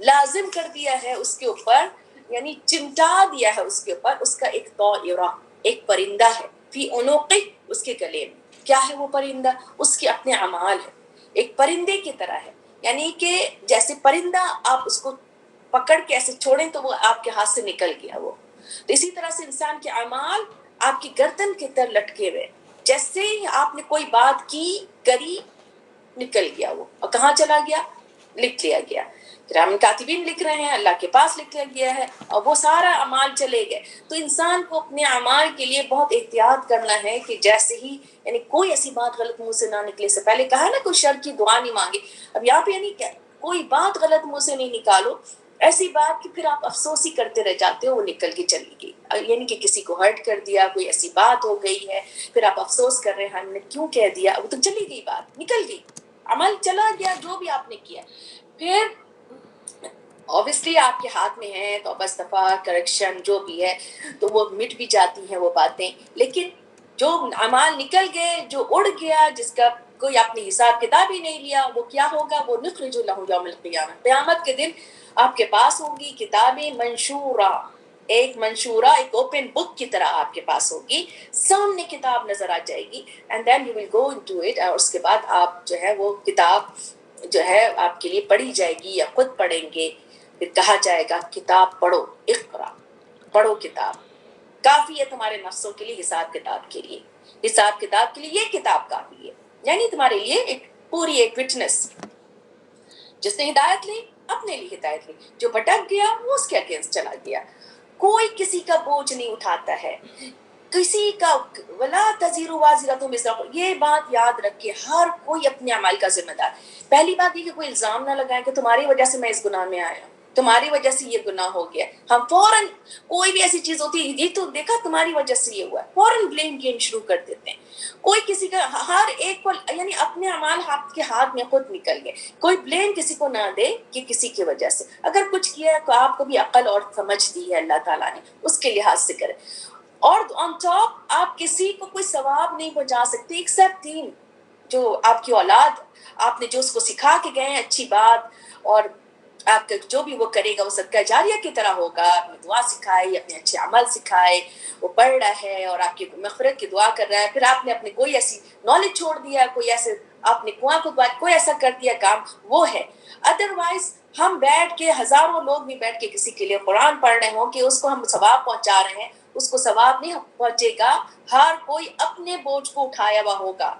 لازم کر دیا ہے اس کے اوپر, یعنی چمٹا دیا ہے اس کے اوپر, اس کا ایک طائرہ, ایک پرندہ ہے, فی عنقہ, اس کے گلے میں. کیا ہے وہ پرندہ؟ اس کے اپنے اعمال ہے, ایک پرندے کی طرح ہے. یعنی کہ جیسے پرندہ آپ اس کو پکڑ کے ایسے چھوڑیں تو وہ آپ کے ہاتھ سے نکل گیا وہ, تو اسی طرح سے انسان کے اعمال آپ کی گردن کے تر لٹکے ہوئے, جیسے آپ نے کوئی بات کی کری, نکل گیا وہ, اور کہاں چلا گیا؟ لکھ لیا گیا. کرام کاتبین لکھ رہے ہیں, اللہ کے پاس لکھ لیا گیا ہے, اور وہ سارا اعمال چلے گئے. تو انسان کو اپنے اعمال کے لیے بہت احتیاط کرنا ہے کہ جیسے ہی یعنی کوئی ایسی بات غلط منہ سے نہ نکلے. سے پہلے کہا نا کوئی شر کی دعا نہیں مانگی, اب یہاں پہ یعنی کوئی بات غلط منہ سے نہیں نکالو, ایسی بات کہ پھر آپ افسوس ہی کرتے رہ جاتے ہو, وہ نکل کے چلی گئی. یعنی کہ کسی کو ہرٹ کر دیا, کوئی ایسی بات ہو گئی ہے, پھر آپ افسوس کر رہے ہیں ہم نے کیوں کہہ دیا, وہ تو چلی گئی, بات نکل گئی, عمل چلا گیا جو بھی آپ نے کیا. پھر obviously آپ کے ہاتھ میں ہے توبہ استغفار کریکشن جو بھی ہے, تو وہ مٹ بھی جاتی ہیں وہ باتیں. لیکن جو اعمال نکل گئے, جو اڑ گیا, جس کا کوئی آپ نے حساب کتاب ہی نہیں لیا, وہ کیا ہوگا؟ وہ نخرج لہ یوم القیامہ, قیامت کے دن آپ کے پاس ہوں گی کتابیں منشورہ, ایک منشورہ, ایک اوپن بک کی طرح آپ کے پاس ہوگی, سامنے کتاب نظر آ جائے گی. And then you will go into it, اور اس کے بعد آپ جو ہے وہ کتاب جو ہے آپ کے لیے پڑھی جائے گی یا خود پڑھیں گے. پھر کہا جائے گا کتاب پڑھو, اقرا, پڑھو کتاب, کافی ہے تمہارے نفسوں کے لیے, حساب کتاب کے لیے, حساب کتاب کے لیے یہ کتاب کافی ہے. یعنی تمہارے لیے ایک پوری ایک وٹنس. جس نے ہدایت لی اپنے لیے ہدایت لی, جو بھٹک گیا وہ اس کے اگینسٹ چلا گیا. کوئی کسی کا بوجھ نہیں اٹھاتا ہے, کسی کا ولا تزیر وازرۃ وزر اخرى. یہ بات یاد رکھے, ہر کوئی اپنے اعمال کا ذمہ دار. پہلی بات یہ کہ کوئی الزام نہ لگائے کہ تمہاری وجہ سے میں اس گناہ میں آیا, تمہاری وجہ سے یہ گناہ ہو گیا. ہم فوراً کوئی بھی ایسی چیز ہوتی ہے, یہ تو دیکھا تمہاری وجہ سے یہ ہوا ہے, فوراً بلیم گیم شروع کر دیتے ہیں. کوئی کسی کا, ہر ایک کو یعنی اپنے اعمال آپ کے ہاتھ میں خود نکل گئے. کوئی بلیم کسی کو نہ دے کہ کسی کی وجہ سے, اگر کچھ کیا ہے تو آپ کو بھی عقل اور سمجھ دی ہے اللہ تعالیٰ نے, اس کے لحاظ سے کرے. اور آن ٹاپ آپ کسی کو کوئی ثواب نہیں پہنچا سکتے ایکسپٹ دین, جو آپ کی اولاد, آپ نے جو اس کو سکھا کے گئے ہیں اچھی بات, اور آپ کا جو بھی وہ کرے گا وہ صدقہ جاریہ کی طرح ہوگا. آپ نے دعا سکھائی, اپنے اچھے عمل سکھائے, وہ پڑھ رہا ہے اور آپ کی مغفرت کی دعا کر رہا ہے. پھر آپ نے اپنے کوئی ایسی نالج چھوڑ دیا, کوئی ایسے آپ نے کنواں کو کوئی ایسا کر دیا کام, وہ ہے. ادروائز ہم بیٹھ کے, ہزاروں لوگ بھی بیٹھ کے کسی کے لیے قرآن پڑھ رہے ہوں کہ اس کو ہم ثواب پہنچا رہے ہیں, اس کو ثواب نہیں پہنچے گا. ہر کوئی اپنے بوجھ کو اٹھایا ہوا ہوگا,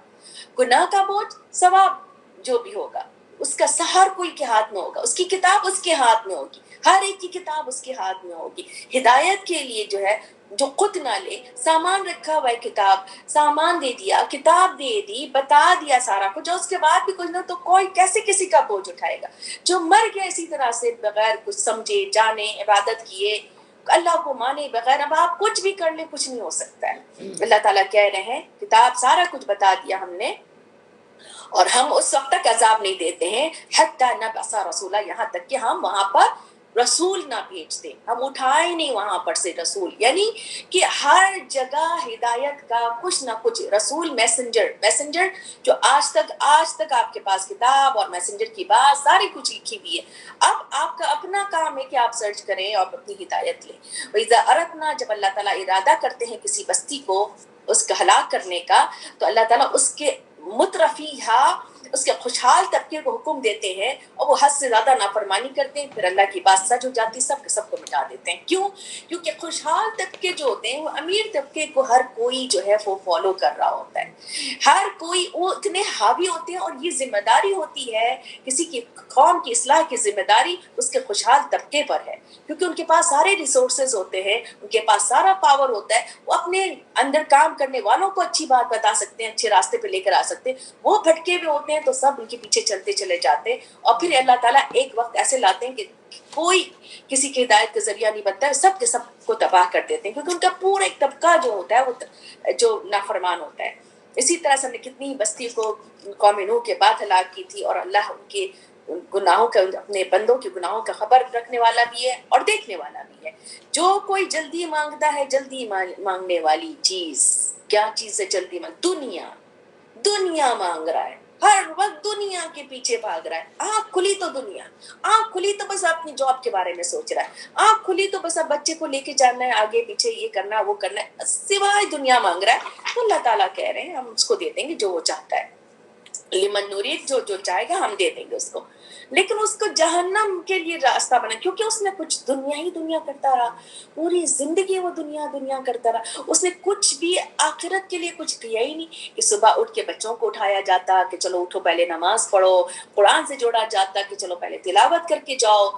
گناہ کا بوجھ, ثواب جو بھی ہوگا اس کا ہر کوئی کے ہاتھ میں ہوگا, اس کی کتاب اس کے ہاتھ میں ہوگی, ہر ایک کی کتاب اس کے ہاتھ میں ہوگی. ہدایت کے لیے جو ہے, جو خود نہ لے, سامان رکھا ہوا ہے, کتاب سامان دے دیا, کتاب دے دی, بتا دیا سارا کچھ, اس کے بعد بھی کچھ نہ, تو کوئی کیسے کسی کا بوجھ اٹھائے گا؟ جو مر گیا اسی طرح سے بغیر کچھ سمجھے جانے عبادت کیے, اللہ کو مانے بغیر, اب آپ کچھ بھی کر لیں کچھ نہیں ہو سکتا ہے. اللہ تعالیٰ کہہ رہے ہیں کتاب سارا کچھ بتا دیا ہم نے, اور ہم اس وقت تک عذاب نہیں دیتے ہیں حتی نبعث رسولا, یہاں تک کہ ہم وہاں پر رسول نہ بھیجتے, ہم اٹھائے نہیں وہاں پر سے رسول. یعنی کہ ہر جگہ ہدایت کا کچھ نہ کچھ رسول, میسنجر جو آج تک آپ کے پاس کتاب اور میسنجر کی بات ساری کچھ لکھی ہوئی ہے. اب آپ کا اپنا کام ہے کہ آپ سرچ کریں اور اپنی ہدایت لیں. وَإِذَا أَرَدْنَا, جب اللہ تعالیٰ ارادہ کرتے ہیں کسی بستی کو اس کا ہلاک کرنے کا, تو اللہ تعالیٰ اس کے مترفیہا, اس کے خوشحال طبقے کو حکم دیتے ہیں اور وہ حد سے زیادہ نافرمانی کرتے ہیں، پھر اللہ کی بات سچ ہو جاتی، سب کے سب کو مٹا دیتے ہیں۔ کیوں؟ کیونکہ خوشحال طبقے جو ہوتے ہیں وہ امیر طبقے کو ہر کوئی جو ہے وہ فالو کر رہا ہوتا ہے، ہر کوئی وہ اتنے حاوی ہوتے ہیں، اور یہ ذمہ داری ہوتی ہے کسی کی قوم کی اصلاح کی ذمہ داری اس کے خوشحال طبقے پر ہے، کیونکہ ان کے پاس سارے ریسورسز ہوتے ہیں، ان کے پاس سارا پاور ہوتا ہے، وہ اپنے اندر کام کرنے والوں کو اچھی بات بتا سکتے ہیں، اچھے راستے پہ لے کر آ سکتے ہیں۔ وہ بھٹکے ہوئے ہوتے ہیں تو سب ان کے پیچھے چلتے چلے جاتے ہیں، اور پھر اللہ تعالیٰ ایک وقت ایسے لاتے ہیں کہ کوئی کسی کی ہدایت کا ذریعہ نہیں بنتا ہے، سب کے سب کو تباہ کر دیتے ہیں، کیونکہ ان کا پورا ایک طبقہ جو ہوتا ہے وہ جو نافرمان ہوتا ہے۔ اسی طرح سے ہم نے کتنی بستی کو قوم نوح کے بعد ہلاک کی تھی، اور اللہ ان کے گناہوں کا، اپنے بندوں کے گناہوں کا خبر رکھنے والا بھی ہے اور دیکھنے والا بھی ہے۔ جو کوئی جلدی مانگتا ہے، جلدی مانگنے والی چیز کیا چیز ہے؟ جلدی دنیا، دنیا مانگ رہا ہے، ہر وقت دنیا کے پیچھے بھاگ رہا ہے۔ آنکھ کھلی تو دنیا، آنکھ کھلی تو بس اپنی جاب کے بارے میں سوچ رہا ہے، آنکھ کھلی تو بس اب بچے کو لے کے جانا ہے، آگے پیچھے یہ کرنا وہ کرنا ہے، سوائے دنیا مانگ رہا ہے۔ تو اللہ تعالیٰ کہہ رہے ہیں ہم اس کو دے دیں گے جو وہ چاہتا ہے، لمن نرید، جو چاہے گا ہم دے دیں گے اس کو، لیکن اس کو جہنم کے لیے راستہ بنا، کیونکہ اس نے کچھ دنیا ہی دنیا کرتا رہا، پوری زندگی وہ دنیا دنیا کرتا رہا، اس نے کچھ بھی آخرت کے لیے کچھ کیا ہی نہیں، کہ صبح اٹھ کے بچوں کو اٹھایا جاتا کہ چلو اٹھو پہلے نماز پڑھو، قرآن سے جوڑا جاتا کہ چلو پہلے تلاوت کر کے جاؤ،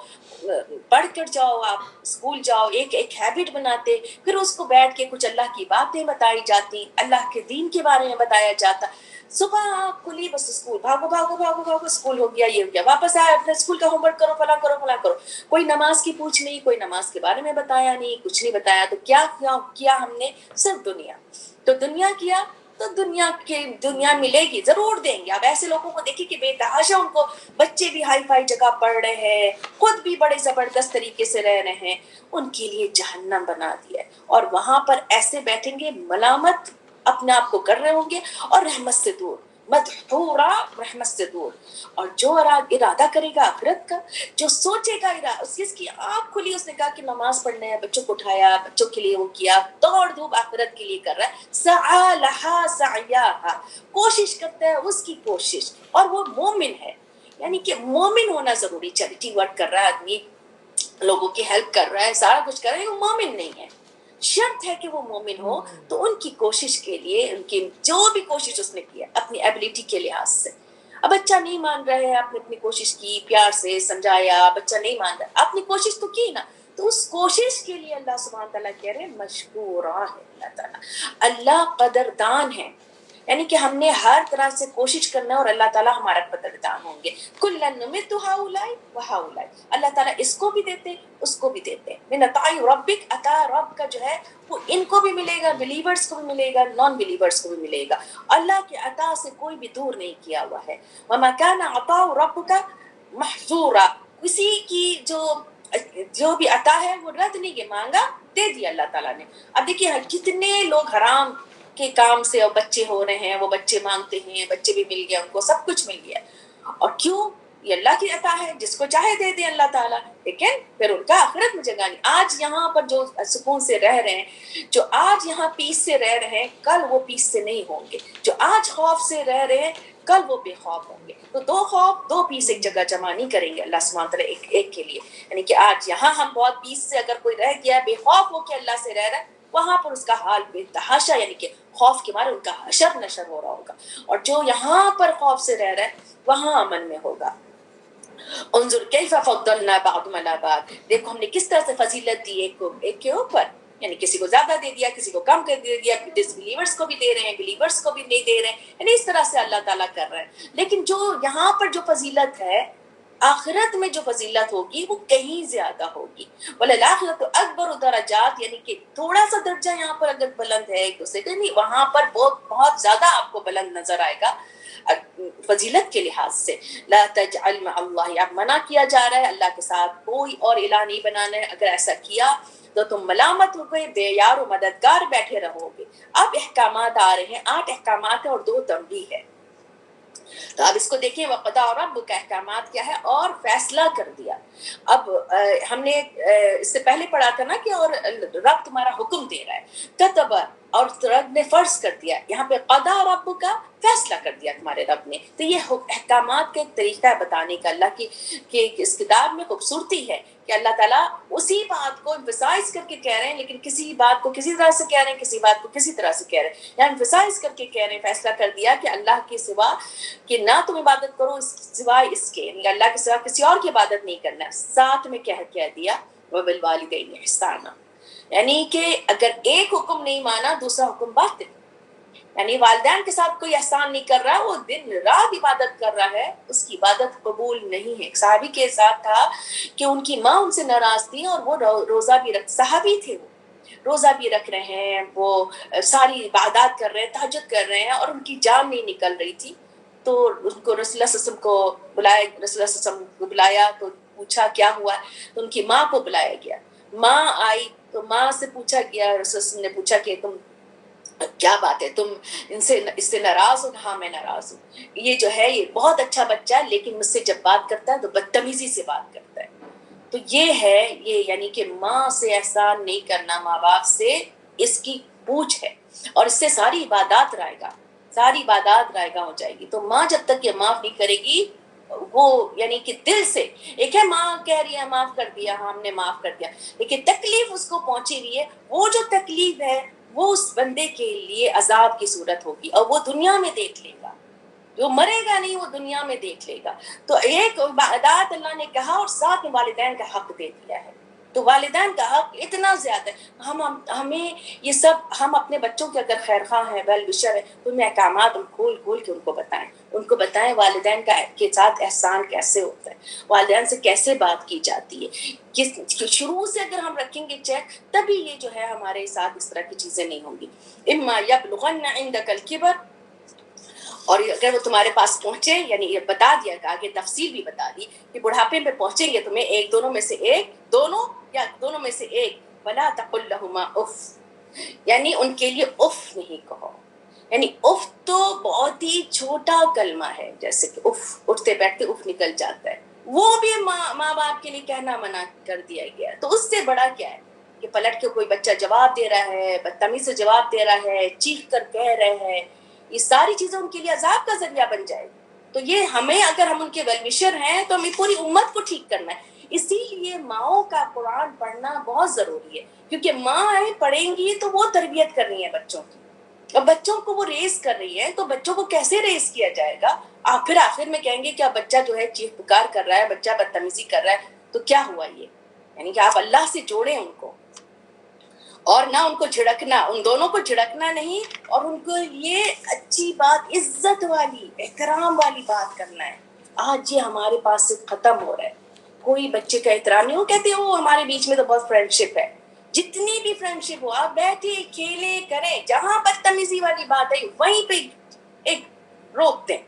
پڑھ کر جاؤ، آپ اسکول جاؤ، ایک ہیبٹ بناتے، پھر اس کو بیٹھ کے کچھ اللہ کی باتیں بتائی جاتی، اللہ کے دین کے بارے میں بتایا جاتا۔ صبح آنکھ کھلی بس اسکول، بھاگو بھاگو بھاگو بھاگو، اسکول ہو گیا، یہ ہو گیا، واپس آئے اپنے اسکول کا ہوم ورک کرو، فلاں کرو فلاں کرو، کوئی نماز کی پوچھ نہیں، کوئی نماز کے بارے میں بتایا نہیں، کچھ نہیں بتایا۔ تو کیا کیا ہم نے؟ صرف دنیا، تو دنیا کیا تو دنیا ملے گی، ضرور دیں گے۔ اب ایسے لوگوں کو دیکھیں کہ بے تحاشا ان کو بچے بھی ہائی فائی جگہ پڑھ رہے ہیں، خود بھی بڑے زبردست طریقے سے رہ رہے ہیں، ان کے لیے جہنم بنا دیا ہے، اور وہاں پر ایسے بیٹھیں گے، ملامت اپنے آپ کو کر رہے ہوں گے، اور رحمت سے دور، مدحورا، رحمت سے دور۔ اور جو ارادہ کرے گا آخرت کا، جو سوچے گا اس کی آنکھ کھلی، اس نے کہا کہ نماز پڑھنا ہے، بچوں کو اٹھایا، بچوں کے لیے وہ کیا، دوڑ دھوپ آخرت کے لیے کر رہا ہے، سعی لہا سعیاہا، کوشش کرتا ہے اس کی کوشش، اور وہ مومن ہے، یعنی کہ مومن ہونا ضروری۔ چیریٹی ورک کر رہا ہے آدمی، لوگوں کی ہیلپ کر رہا ہے، سارا کچھ کر رہا ہے، وہ مومن نہیں ہے۔ شرط ہے کہ وہ مومن ہو، تو ان کی کوشش کے لیے، ان کی جو بھی کوشش اس نے کی ہے اپنی ایبلٹی کے لحاظ سے، اب بچہ نہیں مان رہا ہے، آپ نے اپنی کوشش کی، پیار سے سمجھایا، بچہ نہیں مان رہا، اپنی کوشش تو کی نا، تو اس کوشش کے لیے اللہ سبحانہ تعالیٰ کہہ رہے ہیں مشکورہ ہے اللہ تعالیٰ، اللہ قدردان ہے، یعنی کہ ہم نے ہر طرح سے کوشش کرنا ہے، اور اللہ تعالیٰ ہمارا قدردان ہوں گے۔ کُلًا نُمِدُّ ہؤلاء وہؤلاء، اللہ تعالیٰ اس کو بھی دیتے، اس کو بھی دیتے، من عطاء ربک، عطا رب کا جو ہے وہ ان کو بھی ملے گا، بلیورز کو بھی ملے گا، نان بلیورز کو بھی ملے گا، اللہ کے عطا سے کوئی بھی دور نہیں کیا ہوا ہے۔ وما كان عطاء ربک محظورا، کسی کی جو بھی عطا ہے وہ رد نہیں ہے، مانگا دے دیا اللہ تعالیٰ نے۔ اب دیکھیے کتنے لوگ حرام کے کام سے اور بچے ہو رہے ہیں، وہ بچے مانگتے ہیں، بچے بھی مل گیا ان کو، سب کچھ مل گیا، اور کیوں؟ یہ اللہ کی عطا ہے، جس کو چاہے دے دے اللہ تعالیٰ، لیکن پھر ان کا آخرت میں جگہ نہیں۔ آج یہاں پر جو سکون سے رہ رہے ہیں، جو آج یہاں پیس سے رہ رہے ہیں، کل وہ پیس سے نہیں ہوں گے، جو آج خوف سے رہ رہے ہیں کل وہ بے خوف ہوں گے۔ تو دو خوف دو پیس ایک جگہ جمع نہیں کریں گے اللہ سبحانہ تعالیٰ ایک کے لیے، یعنی کہ آج یہاں ہم بہت پیس سے اگر کوئی رہ گیا بے خوف ہو کے اللہ سے رہ رہا ہے، وہاں پر اس کا حال بے تحاشا، یعنی کہ خوف کے مارے ان کا حشر نشر ہو رہا ہوگا، اور جو یہاں پر خوف سے رہ رہا ہے وہاں امن میں ہوگا۔ انظر کیف فضلنا بعضهم على بعض، دیکھو ہم نے کس طرح سے فضیلت دی ایک کے اوپر، یعنی کسی کو زیادہ دے دیا، کسی کو کم کر دے دیا، ڈس بلیورز کو بھی دے رہے ہیں، بلیورز کو بھی نہیں دے رہے ہیں، یعنی اس طرح سے اللہ تعالیٰ کر رہے ہیں۔ لیکن جو یہاں پر جو فضیلت ہے، آخرت میں جو فضیلت ہوگی وہ کہیں زیادہ ہوگی۔ وَلَلْآخِرَةُ أَكْبَرُ دَرَجَاتٍ، یعنی کہ تھوڑا سا درجہ یہاں پر اگر بلند ہے ایک دوسرے کا، نہیں، وہاں پر بہت زیادہ آپ کو بلند نظر آئے گا فضیلت کے لحاظ سے۔ لا تجعل مع اللہ، اب منع کیا جا رہا ہے اللہ کے ساتھ کوئی اور الہ نہیں بنانا ہے، اگر ایسا کیا تو تم ملامت ہو گئے، بے یار و مددگار بیٹھے رہو گے۔ اب احکامات آ رہے ہیں، 8 احکامات ہیں اور 2 تنبیہ ہے۔ تو اب اس کو دیکھیں، وقضى ربک، احکامات کیا ہے، اور فیصلہ کر دیا۔ اب ہم نے اس سے پہلے پڑھا تھا نا کہ اور رب تمہارا حکم دے رہا ہے، کتب اور رب نے فرض کر دیا، یہاں پہ قضا رب کا فیصلہ کر دیا تمہارے رب نے. تو یہ احکامات کا ایک طریقہ ہے بتانے کا اللہ کی اس کتاب میں خوبصورتی ہے کہ اللہ تعالیٰ اسی بات کو emphasize کر کے کہہ رہے ہیں، لیکن کسی بات کو کسی طرح سے کہہ رہے ہیں، کسی بات کو کسی طرح سے کہہ رہے ہیں. یہاں emphasize کر کے کہہ رہے ہیں، فیصلہ کر دیا کہ اللہ کے سوا کہ نہ تم عبادت کرو سوائے اس کے، یعنی اللہ کے سوا کسی اور کی عبادت نہیں کرنا. ساتھ میں کہہ دیا وبالوالدین احسانا، یعنی کہ اگر ایک حکم نہیں مانا دوسرا حکم باطل. یعنی والدین کے ساتھ کوئی احسان نہیں کر رہا، وہ دن رات عبادت کر رہا ہے، اس کی عبادت قبول نہیں ہے. ایک صحابی کے ساتھ تھا کہ ان کی ماں ان سے ناراض تھی اور وہ روزہ بھی صحابی تھے، وہ روزہ بھی رکھ رہے ہیں، وہ ساری عبادات کر رہے ہیں، تہجد کر رہے ہیں، اور ان کی جان نہیں نکل رہی تھی. تو ان کو رسول اللہ صلی اللہ علیہ وسلم کو بلایا، رسول اللہ صلی اللہ علیہ وسلم کو بلایا تو پوچھا کیا ہوا. تو ان کی ماں کو بلایا گیا، ماں آئی تو ماں سے پوچھا گیا، رسول اللہ صلی اللہ علیہ وسلم نے پوچھا کہ تم کیا بات ہے، تم اس سے ناراض ہو؟ ہاں میں ناراض ہوں، یہ جو ہے یہ بہت اچھا بچہ ہے لیکن مجھ سے جب بات کرتا ہے تو بدتمیزی سے بات کرتا ہے. تو یہ ہے، یہ یعنی کہ ماں سے احسان نہیں کرنا، ماں باپ سے اس کی پوچھ ہے، اور اس سے ساری عبادات رائے گاہ ہو جائے گی. تو ماں جب تک یہ معاف نہیں کرے گی، وہ یعنی کہ دل سے، ایک ہے ماں کہہ رہی ہے معاف کر دیا، ہم نے معاف کر دیا، لیکن تکلیف اس کو پہنچی ہوئی ہے، وہ جو تکلیف ہے وہ اس بندے کے لیے عذاب کی صورت ہوگی، اور وہ دنیا میں دیکھ لے گا، جو مرے گا نہیں وہ دنیا میں دیکھ لے گا. تو ایک عبادات اللہ نے کہا اور ساتھ میں والدین کا حق دے دیا ہے. تو والدین کا حق اتنا زیادہ ہے، ہمیں یہ سب، ہم اپنے بچوں کے اگر خیر خواہ ہیں، ویل وشر ہیں، تو ان احکامات ہم کھول کے ان کو بتائیں والدین کے ساتھ احسان کیسے ہوتا ہے، والدین سے کیسے بات کی جاتی ہے. شروع سے اگر ہم رکھیں گے چیک، تبھی یہ جو ہے ہمارے ساتھ اس طرح کی چیزیں نہیں ہوں گی. اما یبلغن عندک الکبر، اور اگر وہ تمہارے پاس پہنچے، یعنی یہ بتا دیا کہ آگے تفصیل بھی بتا دی کہ بڑھاپے میں پہنچیں گے تمہیں ایک دونوں میں سے ایک، دونوں میں سے ایک، ولا تقل لهما اف، یعنی ان کے لیے اف نہیں کہو. یعنی اف تو بہت ہی چھوٹا کلمہ ہے، جیسے کہ اف، اٹھتے بیٹھتے اف نکل جاتا ہے، وہ بھی ماں باپ کے لیے کہنا منع کر دیا گیا. تو اس سے بڑا کیا ہے کہ پلٹ کے کوئی بچہ جواب دے رہا ہے، بدتمیزی سے جواب دے رہا ہے، چیخ کر کہہ رہے ہیں، یہ ساری چیزیں ان کے لیے عذاب کا ذریعہ بن جائے گی. تو یہ ہمیں، اگر ہم ان کے ویل وشر ہیں تو ہمیں پوری امت کو ٹھیک کرنا ہے. اسی لیے ماؤں کا قرآن پڑھنا بہت ضروری ہے، کیونکہ ماں پڑھیں گی تو وہ تربیت کر رہی ہیں بچوں کی، اور بچوں کو وہ ریز کر رہی ہے. تو بچوں کو کیسے ریز کیا جائے گا؟ پھر آخر میں کہیں گے کہ اب بچہ جو ہے چیخ پکار کر رہا ہے، بچہ بدتمیزی کر رہا ہے، تو کیا ہوا یہ؟ یعنی کہ آپ اللہ سے جوڑیں ان کو، اور نہ ان کو جھڑکنا، ان دونوں کو جھڑکنا نہیں، اور ان کو یہ اچھی بات، عزت والی، احترام والی بات کرنا ہے. آج یہ ہمارے پاس سے ختم ہو رہا ہے، کوئی بچے کا احترام نہیں. وہ کہتے ہیں وہ ہمارے بیچ میں تو بہت فرینڈ شپ ہے. جتنی بھی فرینڈ شپ ہو، آپ بیٹھے کھیلے کریں، جہاں بدتمیزی والی بات ہے وہیں پہ ایک روک دیں،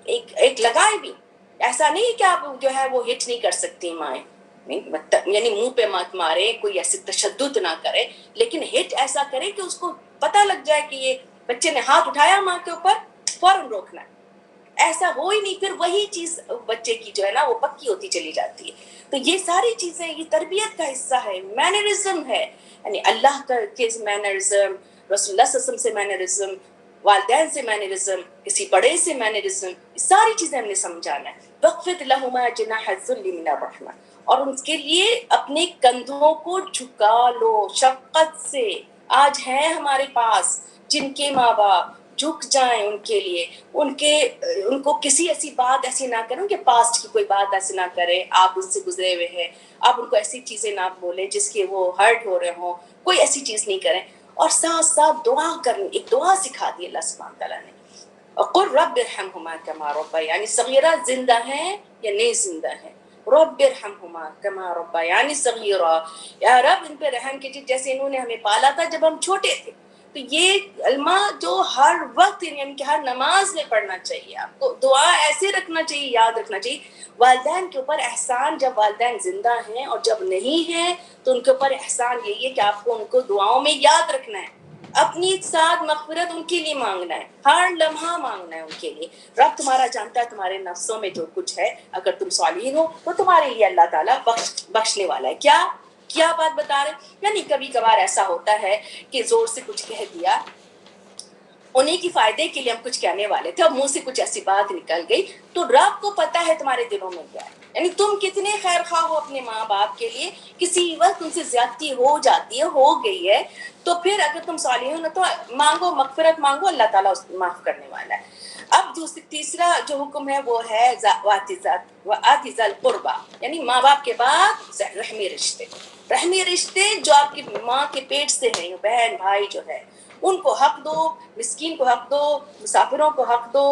ایک لگائے بھی. ایسا نہیں کہ آپ جو ہے وہ ہٹ نہیں کر سکتی مائیں، یعنی منہ پہ مت مارے، کوئی ایسے تشدد نہ کرے، لیکن ہٹ ایسا کرے کہ اس کو پتہ لگ جائے کہ یہ بچے نے ہاتھ اٹھایا ماں کے اوپر، فوراً روکنا ہے. ایسا ہو ہی نہیں، پھر وہی چیز بچے کی جو ہے نا وہ پکی ہوتی چلی جاتی ہے. تو یہ ساری چیزیں، یہ تربیت کا حصہ ہے، مینرزم ہے، یعنی اللہ کا مینرزم، رسول اللہ صلی اللہ علیہ وسلم سے مینرزم، والدین سے مینرزم، کسی بڑے سے مینرزم، ساری چیزیں ہم نے سمجھانا ہے. وَخْفِضْ لَهُمَا جَنَاحَ الذُّلِّ مِنَ الرَّحْمَةِ، اور ان کے لیے اپنے کندھوں کو جھکا لو شفقت سے. آج ہیں ہمارے پاس جن کے ماں باپ جھک جائیں ان کے لیے، ان کو کسی ایسی بات ایسی نہ کریں کہ پاسٹ کی کوئی بات ایسی نہ کریں، آپ اس سے گزرے ہوئے ہیں، آپ ان کو ایسی چیزیں نہ بولیں جس کے وہ ہرٹ ہو رہے ہوں، کوئی ایسی چیز نہیں کریں. اور ساتھ ساتھ دعا کریں، ایک دعا سکھا دی اللہ سبحانہ تعالیٰ نے، قُلْ رَبِّ ارْحَمْهُمَا كَمَا رَبَّيَانِي صَغِيرًا، زندہ ہیں یا نہیں زندہ ہیں، رب ارحمہما کما ربیانی صغیرا، یا رب ان پہ رحم کیجیے جیسے انہوں نے ہمیں پالا تھا جب ہم چھوٹے تھے. تو یہ کلمہ جو ہر وقت، یعنی کہ ہر نماز میں پڑھنا چاہیے، آپ کو دعا ایسے رکھنا چاہیے، یاد رکھنا چاہیے. والدین کے اوپر احسان، جب والدین زندہ ہیں اور جب نہیں ہیں تو ان کے اوپر احسان یہی ہے کہ آپ کو ان کو دعاؤں میں یاد رکھنا ہے، اپنی ساتھ مغفرت ان کے لیے مانگنا ہے، ہر لمحہ مانگنا ہے ان کے لیے. رب تمہارا جانتا ہے تمہارے نفسوں میں جو کچھ ہے، اگر تم صالحین ہو تو تمہارے لیے اللہ تعالیٰ بخشنے والا ہے. کیا کیا بات بتا رہے ہیں؟ یعنی کبھی کبھار ایسا ہوتا ہے کہ زور سے کچھ کہہ دیا، انہیں کی فائدے کے لیے ہم کچھ کہنے والے تھے اور منہ سے کچھ ایسی بات نکل گئی، تو رب کو پتا ہے تمہارے دلوں میں کیا ہے. یعنی تم کتنے خیر خواہ ہو اپنے ماں باپ کے لیے، کسی وقت ان سے زیادتی ہو جاتی ہے، ہو گئی ہے، تو پھر اگر تم صالح ہو نا تو مانگو، مغفرت مانگو، اللہ تعالیٰ اس کو معاف کرنے والا ہے. اب تیسرا جو حکم ہے وہ ہے وآتِ ذی القربیٰ، یعنی ماں باپ کے بعد رحمی رشتے. رحمی رشتے جو آپ کی ماں کے پیٹ سے ہیں، بہن بھائی جو ہے ان کو حق دو، مسکین کو حق دو، مسافروں کو حق دو،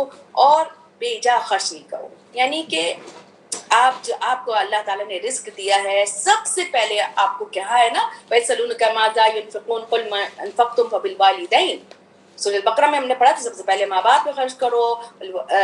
اور بے جا خرچ نہیں کرو. یعنی کہ آپ کو اللہ تعالیٰ نے رزق دیا ہے، سب سے پہلے آپ کو کہا ہے نا وَيَسْأَلُونَكَ مَاذَا يُنْفِقُونَ قُلْ مَا أَنفَقْتُمْ فَبِالْوَالِدَيْنِ. سورۃ البقرہ میں ہم نے پڑھا تھا سب سے پہلے ماں باپ پہ خرچ کرو،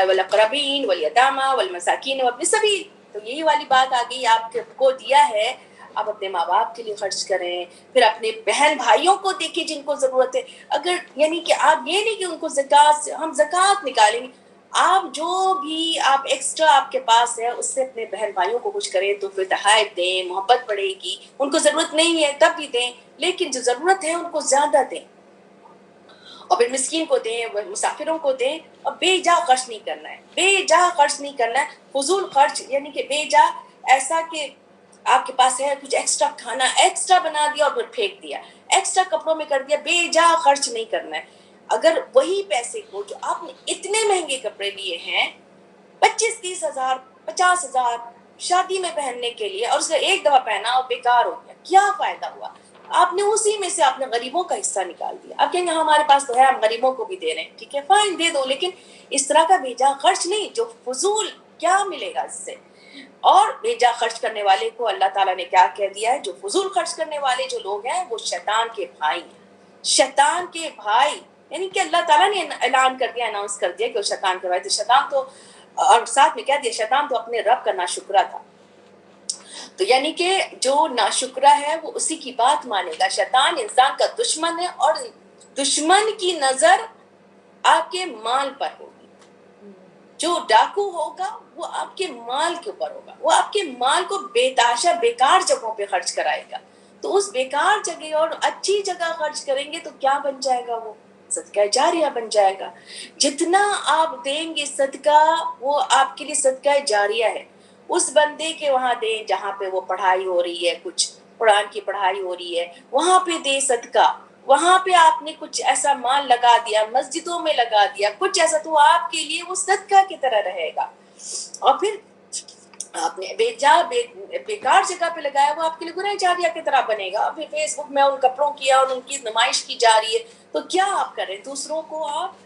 والاقربین والیتامى والمساکین وابن السبیل. تو یہی والی بات آ گئی، آپ کو دیا ہے آپ اپنے ماں باپ کے لیے خرچ کریں، پھر اپنے بہن بھائیوں کو دیکھیں جن کو ضرورت ہے. اگر یعنی کہ آپ یہ نہیں کہ ان کو زکوٰۃ، ہم زکوٰۃ نکالیں گے، آپ جو بھی آپ ایکسٹرا آپ کے پاس ہے اس سے اپنے بہن بھائیوں کو کچھ کریں، تو پھر تحائف دیں، محبت بڑھے گی. ان کو ضرورت نہیں ہے تب بھی دیں، لیکن جو ضرورت ہے ان کو زیادہ دیں، اور پھر مسکین کو دیں، مسافروں کو دیں. اور بے جا خرچ نہیں کرنا ہے، بے جا خرچ نہیں کرنا ہے. فضول خرچ یعنی کہ بے جا ایسا کہ آپ کے پاس ہے کچھ ایکسٹرا کھانا ایکسٹرا بنا دیا اور پھر پھینک دیا، ایکسٹرا کپڑوں میں کر دیا. بے جا خرچ نہیں کرنا ہے. اگر وہی پیسے کو جو آپ نے اتنے مہنگے کپڑے لیے ہیں 25-30 ہزار 50 ہزار شادی میں پہننے کے لیے، اور اسے ایک دفعہ پہنا اور بیکار ہو گیا، کیا فائدہ ہوا؟ آپ نے اسی میں سے آپ نے غریبوں کا حصہ نکال دیا. آپ کہیں گے ہمارے پاس تو ہے، ہم غریبوں کو بھی دے رہے ہیں، ٹھیک ہے فائن دے دو، لیکن اس طرح کا بیجا خرچ نہیں جو فضول، کیا ملے گا اس سے؟ اور بیجا خرچ کرنے والے کو اللہ تعالیٰ نے کیا کہہ دیا ہے؟ جو فضول خرچ کرنے والے جو لوگ ہیں وہ شیطان کے بھائی ہیں. شیطان کے بھائی یعنی کہ اللہ تعالیٰ نے اعلان کر دیا، اناؤنس کر دیا کہ وہ شیطان کے بھائی. تو شیطان تو، اور ساتھ میں کہہ دیا شیطان تو اپنے رب کا ناشکرا تھا. تو یعنی کہ جو ناشکرا ہے وہ اسی کی بات مانے گا. شیطان انسان کا دشمن ہے، اور دشمن کی نظر آپ کے مال پر ہوگی. جو ڈاکو ہوگا وہ آپ کے مال کے اوپر ہوگا، وہ آپ کے مال کو بے تحاشا بیکار جگہوں پہ خرچ کرائے گا. تو اس بیکار جگہ اور اچھی جگہ خرچ کریں گے تو کیا بن جائے گا؟ وہ صدقہ جاریہ بن جائے گا. جتنا آپ دیں گے صدقہ وہ آپ کے لیے صدقہ جاریہ ہے. اس بندے کے وہاں دیں جہاں پہ وہ پڑھائی ہو رہی ہے، کچھ قرآن کی پڑھائی ہو رہی ہے، وہاں پہ دے صدقہ. وہاں پہ آپ نے کچھ ایسا مال لگا دیا، مسجدوں میں لگا دیا کچھ ایسا، تو آپ کے لیے وہ صدقہ کی طرح رہے گا. اور پھر آپ نے بیکار جگہ پہ لگایا وہ آپ کے لیے گناہ جاریہ کی طرح بنے گا. پھر فیس بک میں ان کپڑوں کی اور ان کی نمائش کی جا رہی ہے، تو کیا آپ کریں؟ دوسروں کو آپ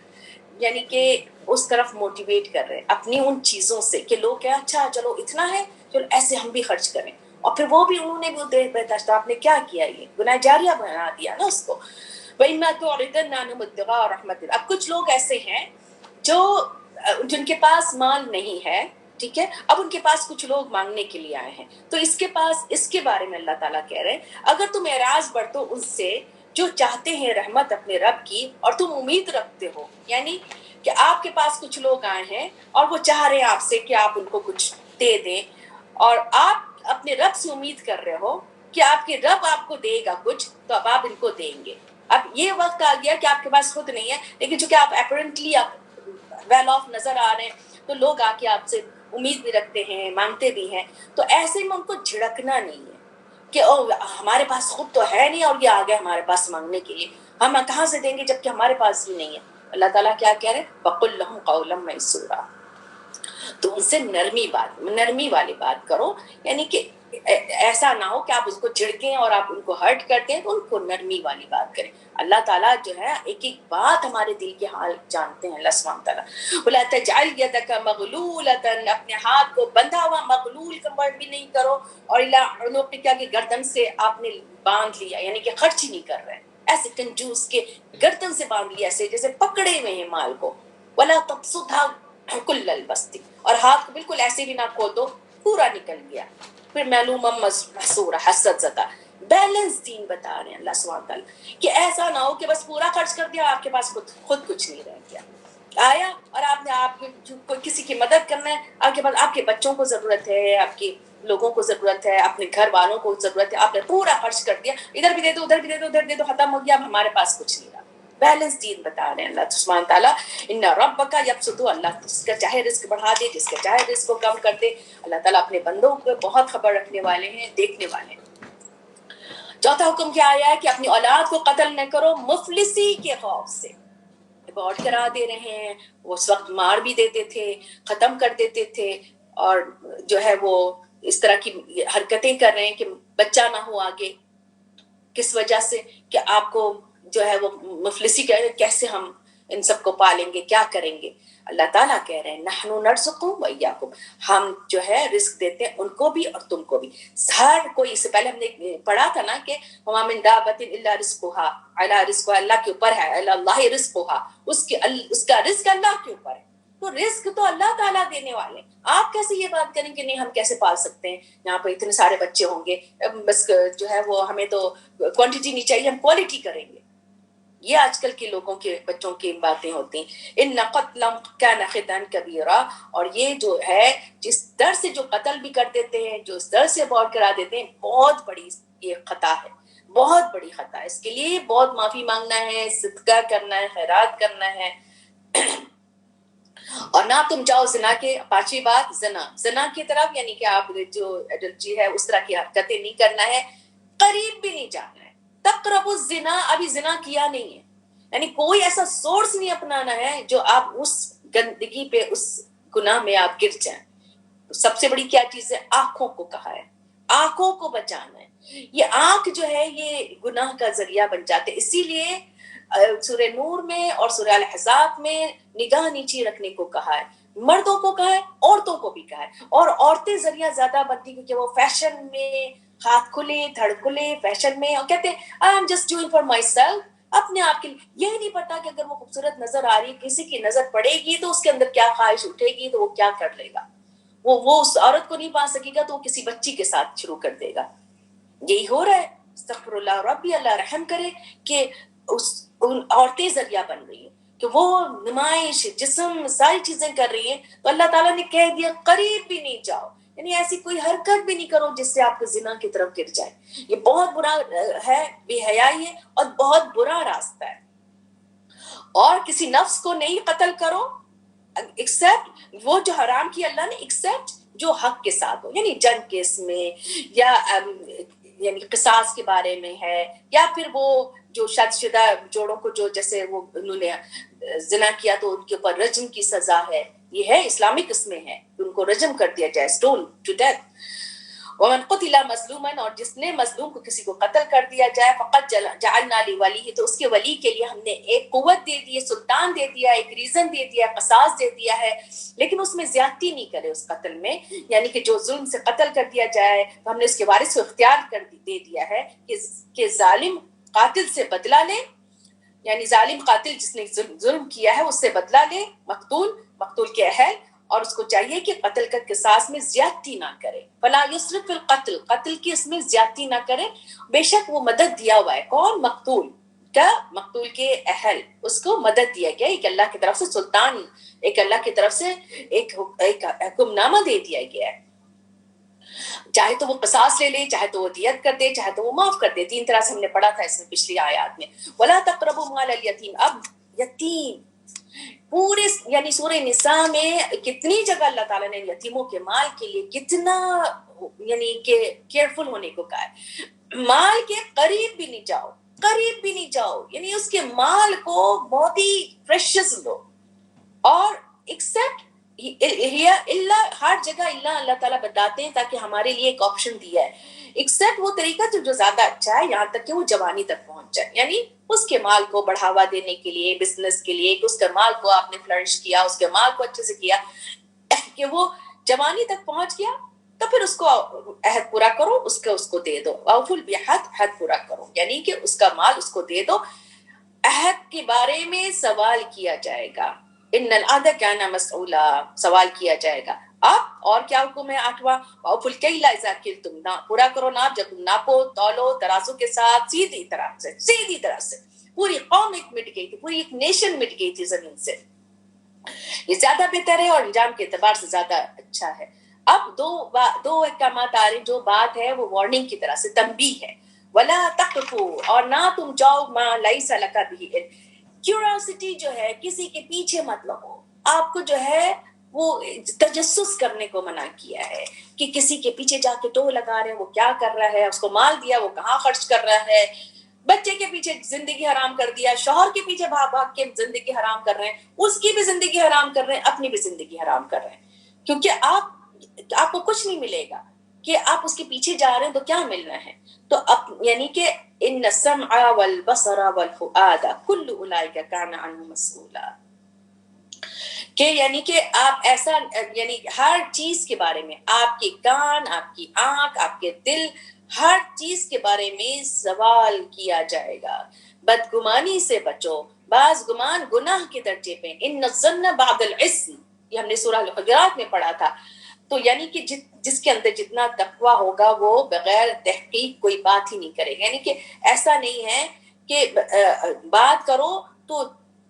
یعنی کہ اس طرف موٹیویٹ کر رہے ہیں اپنی ان چیزوں سے کہ لوگ کیا اچھا چلو اتنا ہے چلو ایسے ہم بھی خرچ کریں. اور پھر وہ بھی انہوں نے بھی برداشت، آپ نے کیا کیا؟ یہ گناہ جاریہ بنا دیا نا اس کو. وَإِمَّا تُعْرِضَنَّ عَنْهُمُ ابْتِغَاءَ رَحْمَةٍ. اب کچھ لوگ ایسے ہیں جو جن کے پاس مال نہیں ہے، ٹھیک ہے، اب ان کے پاس کچھ لوگ مانگنے کے لیے آئے ہیں، تو اس کے پاس، اس کے بارے میں اللہ تعالیٰ کہہ رہے ہیں اگر تم اعراض برتو ان سے جو چاہتے ہیں رحمت اپنے رب کی، اور تم امید رکھتے ہو، یعنی کہ آپ کے پاس کچھ لوگ آئے ہیں اور وہ چاہ رہے ہیں آپ سے کہ آپ ان کو کچھ دے دیں، اور آپ اپنے رب سے امید کر رہے ہو کہ آپ کے رب آپ کو دے گا کچھ، تو اب آپ ان کو دیں گے. اب یہ وقت آ گیا کہ آپ کے پاس خود نہیں ہے، لیکن چونکہ آپ اپیرنٹلی آپ ویل آف نظر آ رہے ہیں تو لوگ آ کے آپ سے امید بھی رکھتے ہیں، مانگتے بھی ہیں. تو ایسے میں ان کو جھڑکنا نہیں ہے کہ او ہمارے پاس خود تو ہے نہیں اور یہ آ گئے ہمارے پاس مانگنے کے لیے، ہم کہاں سے دیں گے جبکہ ہمارے پاس بھی نہیں ہے. اللہ تعالیٰ کیا کہہ رہے ہیں؟ وَقُلْ لَهُمْ قَوْلًا مَيْسُورًا. تو ان سے نرمی والی بات کرو، یعنی کہ ایسا نہ ہو کہ آپ اس کو جھڑکیں اور آپ ان کو ہرٹ کرتے ہیں، تو ان کو نرمی والی بات کریں. اللہ تعالیٰ جو ہے ایک ایک بات ہمارے دل کے حال جانتے ہیں. اللہ سبحانہ تعالیٰ وَلَا تَجْعَلْ يَدَكَ مَغْلُولَةً، اپنے ہاتھ کو بندھا ہوا مغلول کمر بھی نہیں کرو، اور إِلَىٰ عُنُقِكَ کی گردن سے آپ نے باندھ لیا، یعنی کہ خرچ ہی نہیں کر رہے ایسے کنجوس کے گردن سے باندھ لیا، ایسے جیسے پکڑے ہوئے ہیں مال کو. وَلَا تَبْسُطْهَا كُلَّ الْبَسْطِ، اور ہاتھ کو بالکل ایسے بھی نہ کھول دو پورا نکل گیا. پھر معلومہ محصورہ، حسد زدہ. بیلنس دین بتا رہے ہیں اللہ سبحانہ تعالیٰ کہ ایسا نہ ہو کہ بس پورا خرچ کر دیا آپ کے پاس خود کچھ نہیں رہ گیا. آیا اور آپ نے آپ کو کسی کی مدد کرنا ہے، آپ کے پاس آپ کے بچوں کو ضرورت ہے، آپ کے لوگوں کو ضرورت ہے، اپنے گھر والوں کو ضرورت ہے، آپ نے پورا خرچ کر دیا، ادھر بھی دے دو ادھر بھی دے دو ادھر دے دو، ختم ہو گیا، اب ہمارے پاس کچھ نہیں رہا. بیلنس دین بتا رہے ہیں اللہ سبحانہ تعالیٰ. ان ربک یبسط، اللہ جس کا چاہے رزق بڑھا دے، جس کا چاہے رزق کو کم کر دے. اللہ تعالیٰ اپنے بندوں کو بہت خبر رکھنے والے ہیں، دیکھنے والے ہیں. چوتھا حکم کیا آیا ہے کہ اپنی اولاد کو قتل نہ کرو مفلسی کے خوف سے. ریکارڈ کرا دے رہے ہیں، وہ اس وقت مار بھی دیتے تھے، ختم کر دیتے تھے، اور جو ہے وہ اس طرح کی حرکتیں کر رہے ہیں کہ بچہ نہ ہو آگے. کس وجہ سے کہ آپ کو جو ہے وہ مفلسی کیسے ہم ان سب کو پالیں گے، کیا کریں گے. اللہ تعالیٰ کہہ رہے ہیں نحن نرزقکم وإیاکم، ہم جو ہے رزق دیتے ہیں ان کو بھی اور تم کو بھی. ہر کوئی، اس سے پہلے ہم نے پڑھا تھا نا کہ وما من دابۃ الا رزقها علی رزق اللہ کے اوپر ہے، علی اللہ رزقها، اس کا رزق اللہ کے اوپر ہے. تو رزق تو اللہ تعالیٰ دینے والے. آپ کیسے یہ بات کریں کہ نہیں ہم کیسے پال سکتے ہیں، یہاں پہ اتنے سارے بچے ہوں گے، بس جو ہے وہ ہمیں تو کوانٹٹی نہیں چاہیے، ہم کوالٹی کریں گے. یہ آج کل کے لوگوں کے بچوں کی باتیں ہوتی ہیں. ان قتل کان خطأ کبیرا، اور یہ جو ہے جس در سے جو قتل بھی کر دیتے ہیں، جو اس در سے ابورٹ کرا دیتے ہیں، بہت بڑی یہ خطا ہے، بہت بڑی خطا ہے. اس کے لیے بہت معافی مانگنا ہے، صدقہ کرنا ہے، خیرات کرنا ہے. اور نہ تم جاؤ زنا کے، پانچویں بات زنا کی طرف، یعنی کہ آپ جو ایڈلٹری ہے اس طرح کی حرکتیں نہیں کرنا ہے، قریب بھی نہیں جانا ہے. تقرب الزنا، ابھی زنا کیا نہیں ہے، یعنی کوئی ایسا سورس نہیں اپنانا ہے جو آپ اس گندگی پہ، اس گناہ میں آپ گر جائیں. سب سے بڑی کیا چیز ہے؟ آنکھوں کو کہا ہے، آنکھوں کو بچانا ہے. یہ آنکھ جو ہے یہ گناہ کا ذریعہ بن جاتے. اسی لیے سورہ نور میں اور سورہ الاحزاب میں نگاہ نیچی رکھنے کو کہا ہے. مردوں کو کہا ہے، عورتوں کو بھی کہا ہے. اور عورتیں ذریعہ زیادہ بنتی کیونکہ وہ فیشن میں ہاتھ کھلے دھڑ کھلے فیشن میں، اور کہتے ہیں I am just doing for my self, اپنے آپ کے لیے. یہ نہیں پتا کہ اگر وہ خوبصورت نظر آ رہی ہے، کسی کی نظر پڑے گی تو اس کے اندر کیا خواہش اٹھے گی، تو وہ کیا کر لے گا. وہ اس عورت کو نہیں پا سکے گا تو وہ کسی بچی کے ساتھ شروع کر دے گا. یہی ہو رہا ہے. استغفر اللہ ربی، اللہ رحم کرے کہ ان عورتیں ذریعہ بن رہی ہیں کہ وہ نمائش جسم ساری چیزیں کر رہی ہیں. تو اللہ تعالیٰ نے کہہ دیا قریب بھی نہیں جاؤ، یعنی ایسی کوئی حرکت بھی نہیں کرو جس سے آپ کو زنا کی طرف گر جائے. یہ بہت برا ہے، بے حیائی ہے اور بہت برا راستہ ہے. اور کسی نفس کو نہیں قتل کرو ایکسپٹ وہ جو حرام کی اللہ نے، ایکسپٹ جو حق کے ساتھ ہو، یعنی جنگ کیس میں، یا یعنی قصاص کے بارے میں ہے، یا پھر وہ جو شادی شدہ جوڑوں کو جو جیسے وہ انہوں نے زنا کیا تو ان کے اوپر رجم کی سزا ہے. یہ ہے اسلامک اس میں ہے ان کو رجم کر دیا جائے، سٹون ٹو ڈیتھ. ومن قتل مظلوما، اور جس نے مظلوم کو کسی کو قتل کر دیا جائے، فقط جعلنا لولیہ، تو اس کے ولی کے لیے ہم نے ایک قوت دے دی ہے، سلطان دے دیا، ایک ریزن دے دیا، قصاص دے دیا ہے. لیکن اس میں زیادتی نہیں کرے اس قتل میں، یعنی کہ جو ظلم سے قتل کر دیا جائے تو ہم نے اس کے وارث کو اختیار دے دیا ہے کہ ظالم قاتل سے بدلہ لے، یعنی ظالم قاتل جس نے ظلم کیا ہے اس سے بدلہ لے، مقتول کے اہل، اور اس کو چاہیے کہ قتل کا قصاص میں زیادتی نہ کرے. فلا یسرف فی القتل، قتل کی اس میں زیادتی نہ کرے. بے شک وہ مدد دیا ہوا ہے، کون؟ مقتول کا، مقتول کے اہل، اس کو مدد دیا گیا. ایک اللہ کی طرف سے سلطان، ایک اللہ کی طرف سے ایک حکم نامہ دے دیا گیا ہے. چاہے تو وہ قصاص لے لے، چاہے تو وہ دیت کر دے، چاہے تو وہ معاف کر دے. تین طرح سے ہم نے پڑھا تھا اس میں پچھلی آیات میں. ولا تقربوا مال الیتیم، اب یتیم پورے یعنی سورہ نساء میں کتنی جگہ اللہ تعالیٰ نے یتیموں کے مال کے لیے کتنا یعنی کہ کیئرفل ہونے کو کہا ہے. مال کے قریب بھی نہیں جاؤ، قریب بھی نہیں جاؤ، یعنی اس کے مال کو بہت ہی پریشس لو. اور ایکسپٹ ہر جگہ اللہ تعالیٰ بتاتے ہیں تاکہ ہمارے لیے ایک آپشن دیا ہے. ایکسپٹ وہ طریقہ جو زیادہ اچھا ہے، یہاں تک کہ وہ جوانی تک پہنچ جائے، یعنی اس کے مال کو بڑھاوا دینے کے لیے، بزنس کے لیے، اس کے مال کو آپ نے فلرش کیا، اس کے مال کو اچھے سے کیا کہ وہ جوانی تک پہنچ گیا، تو پھر اس کو عہد پورا کرو، اس کو دے دو. اوفوا بالعہد، عہد پورا کرو، یعنی کہ اس کا مال اس کو دے دو. عہد کے بارے میں سوال کیا جائے گا. ان العہد کان مسئولا، سوال کیا جائے گا. اب اور کیا حکم ہے؟ 8واں اوفوا الکیل اذا کلتم، پورا کرو ناپ جب تم ناپو، تولو ترازو کے ساتھ، سیدھی طرح سے. پوری قوم ایک مٹ گئی تھی، پوری ایک نیشن مٹ گئی تھی زمین سے. یہ زیادہ بہتر ہے اور انجام کے اعتبار سے زیادہ اچھا ہے. اب دو احکامات آ رہے ہیں. جو بات ہے وہ وارننگ کی طرح سے تنبیہ ہے. ولا تقفوا، اور نہ تم جاؤ ما لیس لک به علم. کیوریوسٹی جو ہے کسی کے پیچھے مت لگو. آپ کو جو ہے وہ تجسس کرنے کو منع کیا ہے کہ کسی کے پیچھے جا کے ٹو لگا رہے ہیں وہ کیا کر رہا ہے، اس کو مال دیا وہ کہاں خرچ کر رہا ہے، بچے کے پیچھے زندگی حرام کر دیا، شوہر کے پیچھے بھاگ بھاگ کے زندگی حرام کر رہے ہیں، اس کی بھی زندگی حرام کر رہے ہیں، اپنی بھی زندگی حرام کر رہے ہیں. کیونکہ آپ کو کچھ نہیں ملے گا کہ آپ اس کے پیچھے جا رہے ہیں تو کیا ملنا ہے. تو یعنی کہ ان السمع والبصر والفؤاد کل اولئک کان عنہ مسئولا، کہ یعنی کہ آپ ایسا یعنی ہر چیز کے بارے میں، آپ کے کان، آپ کی آنکھ، آپ کے دل، ہر چیز کے بارے میں سوال کیا جائے گا. بدگمانی سے بچو. بعض گمان گناہ کے درجے پہ. ان الظن بعد الاسم، یہ ہم نے سورہ الحجرات میں پڑھا تھا. تو یعنی کہ جس کے اندر جتنا تقویٰ ہوگا وہ بغیر تحقیق کوئی بات ہی نہیں کرے گا. یعنی کہ ایسا نہیں ہے کہ بات کرو تو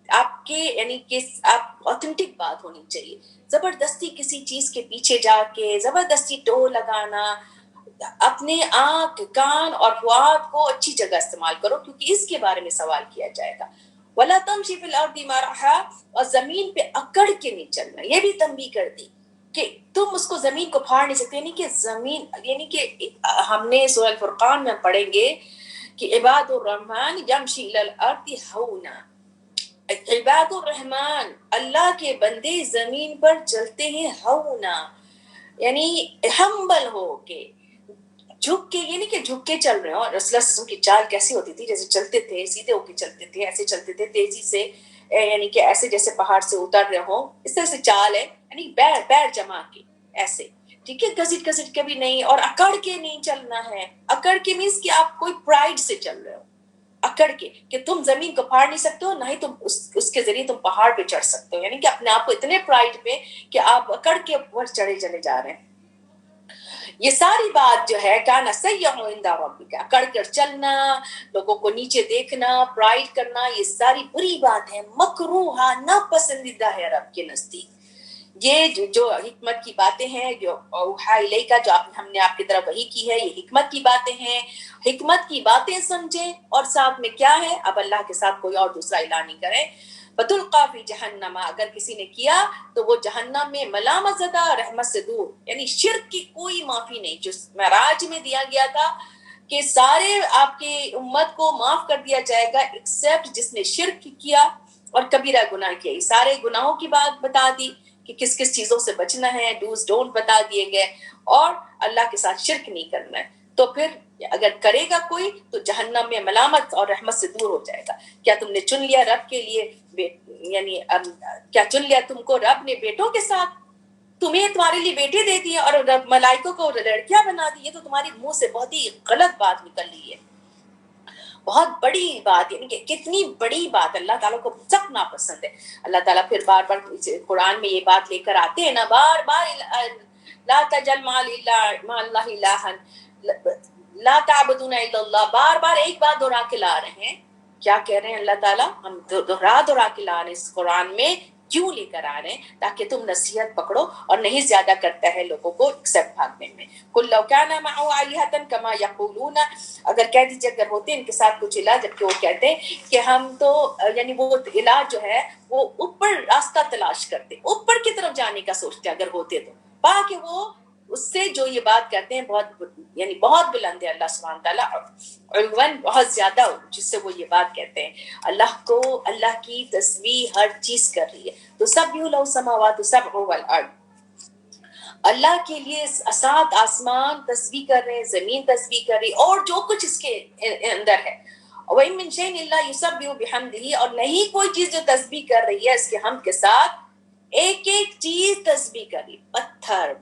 آپ کے یعنی کہ آپ اوتھینٹک بات ہونی چاہیے. زبردستی کسی چیز کے پیچھے جا کے زبردستی ٹو لگانا، اپنے آنکھ، کان اور فؤاد کو اچھی جگہ استعمال کرو کیونکہ اس کے بارے میں سوال کیا جائے گا. وَلَا تَمْشِ فِي الْأَرْضِ مَرَحًا، اور زمین پہ اکڑ کے نہیں چلنا. یہ بھی تنبیہ کر دی کہ تم اس کو زمین کو پھاڑ نہیں سکتے. یعنی کہ زمین، یعنی کہ ہم نے سورہ الفرقان میں پڑھیں گے کہ عباد الرحمن یمشی الی الارض ہونا. عباد الرحمن، اللہ کے بندے زمین پر چلتے ہیں ہونا، یعنی ہمبل ہو کے، جھک کے، یعنی کہ جھک کے چل رہے ہیں. اور رسول اللہ صلی اللہ علیہ وسلم کی چال کیسی ہوتی تھی؟ جیسے چلتے تھے سیدھے ہو کے چلتے تھے، ایسے چلتے تھے تیزی سے، یعنی کہ ایسے جیسے پہاڑ سے اتر رہے ہوں، اس طرح سے چال ہے. یعنی پیر جما کے ایسے، ٹھیک ہے، گھسٹ گھسٹ کے بھی نہیں، اور اکڑ کے نہیں چلنا ہے. اکڑ کے مینس کہ آپ کوئی پرائڈ سے چل رہے ہو، اکڑ کے کہ تم زمین کو پھاڑ نہیں سکتے ہو، نہ ہی تم اس کے ذریعے تم پہاڑ پہ چڑھ سکتے ہو. یعنی کہ اپنے آپ کو اتنے پرائڈ پہ کہ آپ اکڑ کے اوپر چڑھے چلے جا رہے ہیں. یہ ساری بات جو ہے کانا سیئہ عند ربک، اکڑ کر چلنا، لوگوں کو نیچے دیکھنا، پرائڈ کرنا، یہ ساری بری بات ہے، مکروہ، ناپسندیدہ ہے رب کے نزدیک. یہ جو حکمت کی باتیں ہیں، جو اوحا الیکا، جو ہم نے آپ کی طرف وحی کی ہے، یہ حکمت کی باتیں ہیں. حکمت کی باتیں سمجھیں، اور ساتھ میں کیا ہے، اب اللہ کے ساتھ کوئی اور دوسرا الہ نہیں کریں. فتلقی فی جہنم، اگر کسی نے کیا تو وہ جہنم میں ملامت زدہ، رحمت سے دور. یعنی شرک کی کوئی معافی نہیں. جو معراج میں دیا گیا تھا کہ سارے آپ کی امت کو معاف کر دیا جائے گا ایکسیپٹ جس نے شرک کیا اور کبیرہ گناہ کیا. یہ سارے گناہوں کی بات بتا دی کہ کس کس چیزوں سے بچنا ہے، ڈوز ڈونٹ بتا دیے گئے، اور اللہ کے ساتھ شرک نہیں کرنا ہے. تو پھر اگر کرے گا کوئی تو جہنم میں ملامت اور رحمت سے دور ہو جائے گا. کیا تم نے چن لیا رب کے لیے یعنی کیا چن لیا تم کو رب نے بیٹوں کے ساتھ؟ تمہیں تمہارے لیے بیٹے دے دیے اور ملائکوں کو لڑکیاں بنا دی. یہ تو تمہاری منہ سے بہت ہی غلط بات نکل رہی ہے، بہت بڑی بات. یعنی کہ کتنی بڑی بات اللہ تعالیٰ کو سخت ناپسند ہے. اللہ تعالیٰ پھر بار بار قرآن میں یہ بات لے کر آتے ہیں نا، بار بار لا تجعل مع اللہ الہا لا تعبدون الا اللہ، بار بار ایک بات دہرا کے لا رہے ہیں. کیا کہہ رہے ہیں اللہ تعالیٰ؟ ہم دہرا کے لا رہے ہیں اس قرآن میں. کیوں لے کر آ رہے ہیں؟ تاکہ تم نصیحت پکڑو، اور نہیں زیادہ کرتا ہے لوگوں کو ایکسپٹ بھاگنے میں. قل لو كان معه آلهة كما يقولون، اگر کہہ دیجیے اگر ہوتے ان کے ساتھ کچھ الہ، جبکہ وہ کہتے ہیں کہ ہم تو یعنی وہ الہ جو ہے وہ اوپر راستہ تلاش کرتے، اوپر کی طرف جانے کا سوچتے اگر ہوتے تو. باقی وہ اس سے جو یہ بات کرتے ہیں بہت یعنی بہت بلند ہے اللہ سبحانہ تعالیٰ، علواً بہت زیادہ جس سے وہ یہ بات کہتے ہیں. اللہ کو، اللہ کی تسبیح ہر چیز کر رہی ہے. تو سبح له السماوات السبع والارض، اللہ کے لیے سات آسمان تسبیح کر رہے ہیں، زمین تسبیح کر رہی، اور جو کچھ اس کے اندر ہے. وَإِن مِّن شَيْءٍ إِلَّا يُسَبِّحُ بِحَمْدِهِ، اور نہیں کوئی چیز جو تسبیح کر رہی ہے اس کے حمد کے ساتھ. ایک ایک چیز تسبیح کر رہی، پتھر،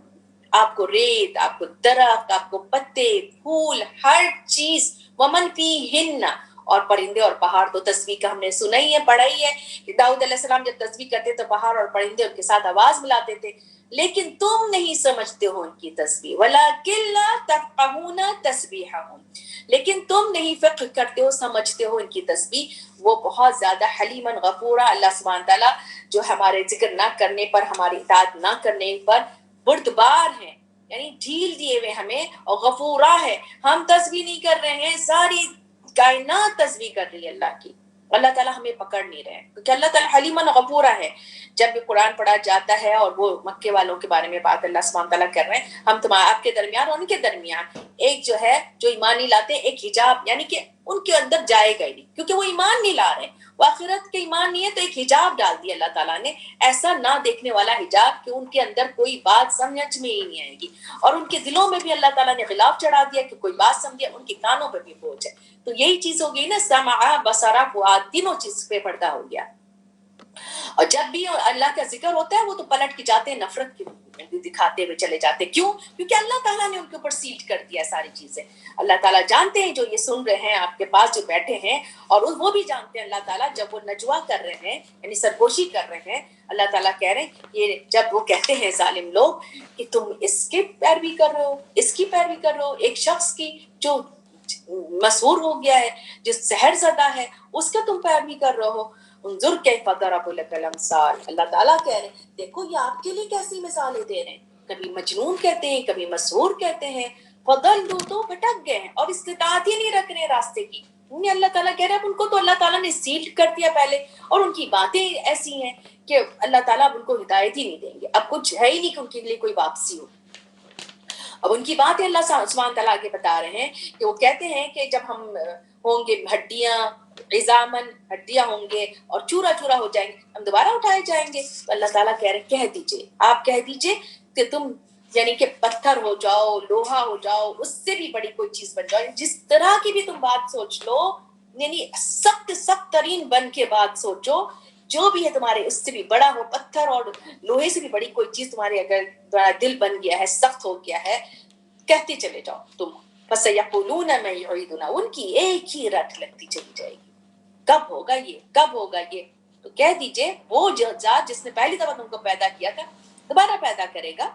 آپ کو ریت، آپ کو درخت، آپ کو پتے، پھول، ہر چیز. وَمَن فِيهِنَّ، اور پرندے اور پہاڑ تو تسبیح کا ہم نے سنا ہی ہے، پڑھا ہی ہے کہ داؤد علیہ السلام جب تسبیح کرتے تو پہاڑ اور پرندے ان کے ساتھ آواز ملاتے تھے، لیکن تم نہیں سمجھتے ہو ان کی تسبیح، وَلَكِنْ لَا تَفْقَهُونَ تَسْبِيحَهُمْ، لیکن تم نہیں فقہ کرتے ہو، سمجھتے ہو ان کی تسبیح۔ وہ بہت زیادہ حلیمن غفورا، اللہ سبحانہ تعالیٰ جو ہمارے ذکر نہ کرنے پر، ہماری اطاعت نہ کرنے پر بردبار ہیں، یعنی ڈھیل دیے ہوئے ہمیں، اور غفورا ہے۔ ہم تسبیح نہیں کر رہے ہیں، ساری کائنات تسبیح کر رہی ہے اللہ کی، اللہ تعالیٰ ہمیں پکڑ نہیں رہے ہیں، کیونکہ اللہ تعالیٰ حلیمن غفورا ہے۔ جب بھی قرآن پڑھا جاتا ہے اور وہ مکے والوں کے بارے میں بات اللہ سبحانہ تعالیٰ کر رہے ہیں، ہم تمہارے آپ کے درمیان اور ان کے درمیان ایک جو ہے جو ایمان نہیں لاتے، ایک حجاب، یعنی کہ ان کے اندر جائے گا ہی نہیں، کیونکہ وہ ایمان نہیں لا رہے ہیں، وہ آخرت کے ایمان نہیں ہے، تو ایک حجاب ڈال دیا اللہ تعالیٰ نے، ایسا نہ دیکھنے والا حجاب کہ ان کے اندر کوئی بات سمجھ میں ہی نہیں آئے گی، اور ان کے دلوں میں بھی اللہ تعالیٰ نے غلاف چڑھا دیا کہ کوئی بات سمجھے، ان کے کانوں پہ بھی بوجھ ہے۔ تو یہی چیز ہو گئی نا، سمع بصر فؤاد، تینوں چیز پہ پردہ ہو گیا۔ اور جب بھی اللہ کا ذکر ہوتا ہے وہ تو پلٹ کے جاتے ہیں، نفرت کی دکھاتے ہوئے چلے جاتے ہیں۔ کیوں؟ کیونکہ اللہ تعالیٰ نے ان کے اوپر سیل کر دیا ساری چیزیں۔ اللہ تعالیٰ جانتے ہیں جو یہ سن رہے ہیں آپ کے پاس جو بیٹھے ہیں، اور وہ بھی جانتے ہیں اللہ تعالیٰ جب وہ نجوا کر رہے ہیں، یعنی سرگوشی کر رہے ہیں، اللہ تعالیٰ کہہ رہے ہیں یہ جب وہ کہتے ہیں ظالم لوگ کہ تم اس کے پیروی کر رہے ہو، اس کی پیروی کر رہے ہو، ایک شخص کی جو مسحور ہو گیا ہے، جو سحر زدہ ہے، اس کا تم پیروی کر رہے ہو۔ انظر کیف ضرب لک الامثال، اللہ تعالیٰ کہہ رہے ہیں دیکھو یہ آپ کے لیے کیسی مثالیں دے رہے ہیں، کبھی مجنون کہتے ہیں، کبھی مسحور کہتے ہیں، فضلوا، تو بھٹک گئے ہیں اور استطاعت ہی نہیں رکھ رہے راستے کی۔ اللہ تعالیٰ کہہ رہے ہیں ان کو تو اللہ تعالیٰ نے سیل کر دیا پہلے، اور ان کی باتیں ایسی ہیں کہ اللہ تعالیٰ ان کو ہدایت ہی نہیں دیں گے، اب کچھ ہے ہی نہیں کہ ان کے لیے کوئی واپسی ہو۔ اب ان کی باتیں اللہ سبحانہ تعالیٰ آگے بتا رہے ہیں کہ وہ کہتے ہیں کہ جب ہم ہوں گے ہڈیاں، عظامن، ہڈیاں ہوں گے اور چورا چورا ہو جائیں گے، ہم دوبارہ اٹھائے جائیں گے، تو اللہ تعالیٰ کہہ رہے ہیں کہہ دیجئے، آپ کہہ دیجئے کہ تم یعنی کہ پتھر ہو جاؤ، لوہا ہو جاؤ، اس سے بھی بڑی کوئی چیز بن جاؤ، جس طرح کی بھی تم بات سوچ لو، یعنی سخت سخت ترین بن کے بات سوچو، جو بھی ہے تمہارے اس سے بھی بڑا ہو، پتھر اور لوہے سے بھی بڑی کوئی چیز تمہارے اگر تمہارا دل بن گیا ہے، سخت ہو گیا ہے، کہتے چلے جاؤ تم، فَسَيَقُولُونَ مَن يُعِيدُنَا، ان کی ایک ہی رٹ لگتی چلی جائے گی، کب ہوگا یہ، کب ہوگا یہ؟ تو کہہ دیجئے وہ ذات جس نے پہلی دفعہ تم کو پیدا کیا تھا دوبارہ پیدا کرے گا۔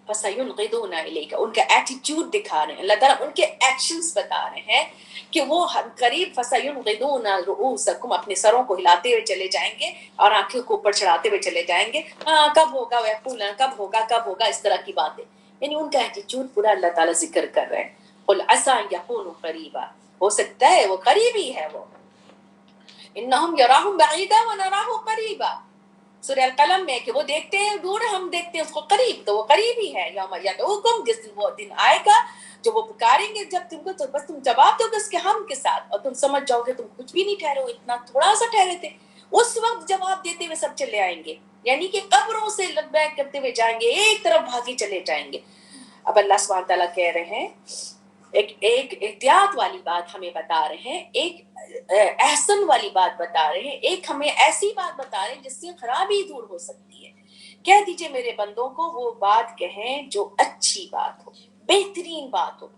فَسَيُنْغِضُونَ إِلَيْكَ، ان کا ایٹیٹیوڈ دکھا رہے ہیں اللہ تعالیٰ، ان کے ایکشنز بتا رہے ہیں کہ وہ قریب فَسَيُنْغِضُونَ رُؤُوسَكُمْ، اپنے سروں کو ہلاتے ہوئے چلے جائیں گے اور آنکھوں کو اوپر چڑھاتے ہوئے چلے جائیں گے، ہاں کب ہوگا، وَيَقُولُونَ کب ہوگا، کب ہوگا، اس طرح کی باتیں، یعنی ان کا ایٹیٹیوڈ پورا اللہ تعالیٰ ذکر کر رہے ہیں۔ قُلْ عَسَىٰ أَن يَكُونُوا قَرِيبًا، ہو سکتا ہے وہ قریب ہی ہے، وہ انہم یراہم بعیدا ونراہ قریبا، سورہ القلم میں کہ وہ دیکھتے ہیں دور، ہم دیکھتے ہیں اس کو قریب، تو وہ قریب ہی ہے۔ یوم یدعوکم، جس دن وہ دن آئے گا جو وہ پکاریں گے جب تم کو، تو بس تم جواب دو گے اس کے ہم کے ساتھ، اور تم سمجھ جاؤ گے تم کچھ بھی نہیں ٹھہرے ہو، اتنا تھوڑا سا ٹھہرے تھے، اس وقت جواب دیتے ہوئے سب چلے آئیں گے، یعنی کہ قبروں سے لبیک کرتے ہوئے جائیں گے، ایک طرف بھاگے چلے جائیں گے۔ اب اللہ سبحانہ تعالیٰ کہہ رہے ہیں ایک احتیاط والی بات ہمیں بتا رہے ہیں، ایک احسن والی بات بتا رہے ہیں، ایک ہمیں ایسی بات بتا رہے ہیں جس سے خرابی دور ہو سکتی ہے۔ کہہ دیجئے میرے بندوں کو وہ بات کہیں جو اچھی بات ہو، بہترین بات ہو،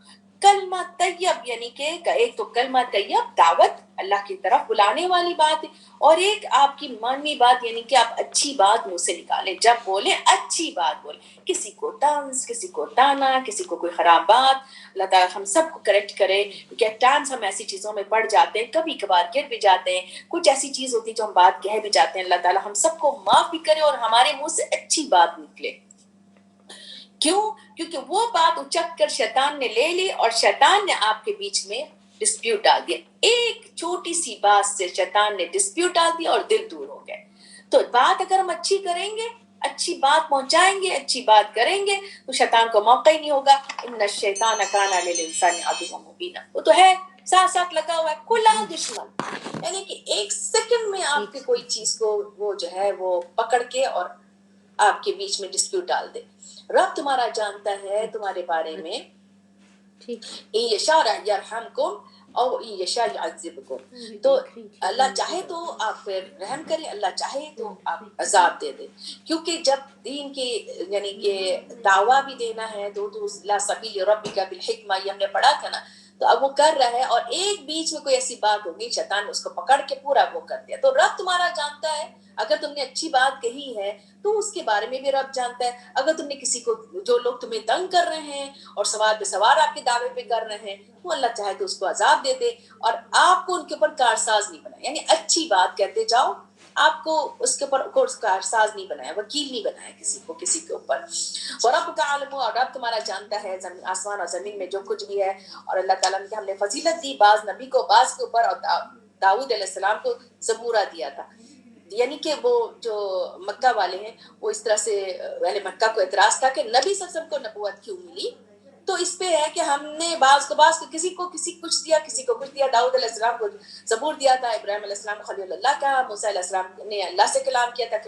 کلمہ طیب، یعنی کہ ایک تو کلمہ طیب دعوت اللہ کی طرف بلانے والی بات ہے، اور ایک آپ کی مانوی بات، یعنی کہ آپ اچھی بات منہ سے نکالیں، جب بولیں اچھی بات بولیں، کسی کو طنز، کسی کو تانا، کسی کو کوئی خراب بات، اللہ تعالیٰ ہم سب کو کریکٹ کرے، کیونکہ ایٹ ٹائمز ہم ایسی چیزوں میں پڑ جاتے ہیں، کبھی کبھار گر بھی جاتے ہیں، کچھ ایسی چیز ہوتی ہے جو ہم بات کہہ بھی جاتے ہیں، اللہ تعالیٰ ہم سب کو معاف بھی کرے اور ہمارے منہ سے اچھی بات نکلے۔ کیوں؟ کیونکہ وہ بات اچک کر شیطان نے لے لی، اور شیطان نے آپ کے بیچ میں ڈسپیوٹ ڈال دیا، ایک چھوٹی سی بات سے شیطان نے ڈسپیوٹ ڈال دیا اور دل دور ہو گئے۔ تو بات اگر ہم اچھی کریں گے، اچھی بات پہنچائیں گے، اچھی بات کریں گے، تو شیطان کو موقع ہی نہیں ہوگا۔ ان الشیطان کان للانسان عدوا مبینا، وہ تو ہے ساتھ ساتھ لگا ہوا ہے، کھلا دشمن، یعنی کہ ایک سیکنڈ میں آپ کی کوئی چیز کو وہ جو ہے وہ پکڑ کے اور آپ کے بیچ میں ڈسپیوٹ ڈال دے۔ رب تمہارا جانتا ہے تمہارے بارے میں، ان یشاء یرحمکم او ان یشاء یعذبکم، تو اللہ چاہے تو آپ پہ رحم کرے، اللہ چاہے تو آپ عذاب دے دے، کیونکہ جب دین کی یعنی کہ دعویٰ بھی دینا ہے تو لا سبیل ربک بالحکمہ، یہ ہم نے پڑھا تھا نا، تو اب وہ کر رہا ہے اور ایک بیچ میں کوئی ایسی بات ہوگی شیطان نے اس کو پکڑ کے پورا وہ کر دیا. تو رب تمہارا جانتا ہے اگر تم نے اچھی بات کہی ہے تو اس کے بارے میں بھی رب جانتا ہے. اگر تم نے کسی کو جو لوگ تمہیں تنگ کر رہے ہیں اور سوال پہ سوال آپ کے دعوے پہ کر رہے ہیں وہ اللہ چاہے تو اس کو عذاب دے دے اور آپ کو ان کے اوپر کارساز نہیں بنائے. یعنی اچھی بات کہتے جاؤ, آپ کو اس کے اوپر کارساز نہیں بنایا, وکیل نہیں بنایا کسی کے اوپر. اور رب کا عالم اور رب تمہارا جانتا ہے آسمان اور زمین میں جو کچھ بھی ہے. اور اللہ تعالیٰ نے ہم نے فضیلت دی بعض نبی کو بعض کے اوپر, اور داؤد علیہ السلام کو زبورہ دیا تھا. یعنی کہ وہ جو مکہ والے ہیں وہ اس طرح سے اہل مکہ کو اعتراض تھا کہ نبی صلی اللہ علیہ وسلم کو نبوت کیوں ملی, تو اس پہ ہے کہ ہم نے بعض کو کسی کچھ دیا, کسی کو کچھ دیا. داؤد علیہ السلام کو زبور دیا تھا, ابراہیم علیہ السلام کو خلیل اللہ کا, موسیٰ علیہ السلام نے اللہ سے کلام کیا تھا,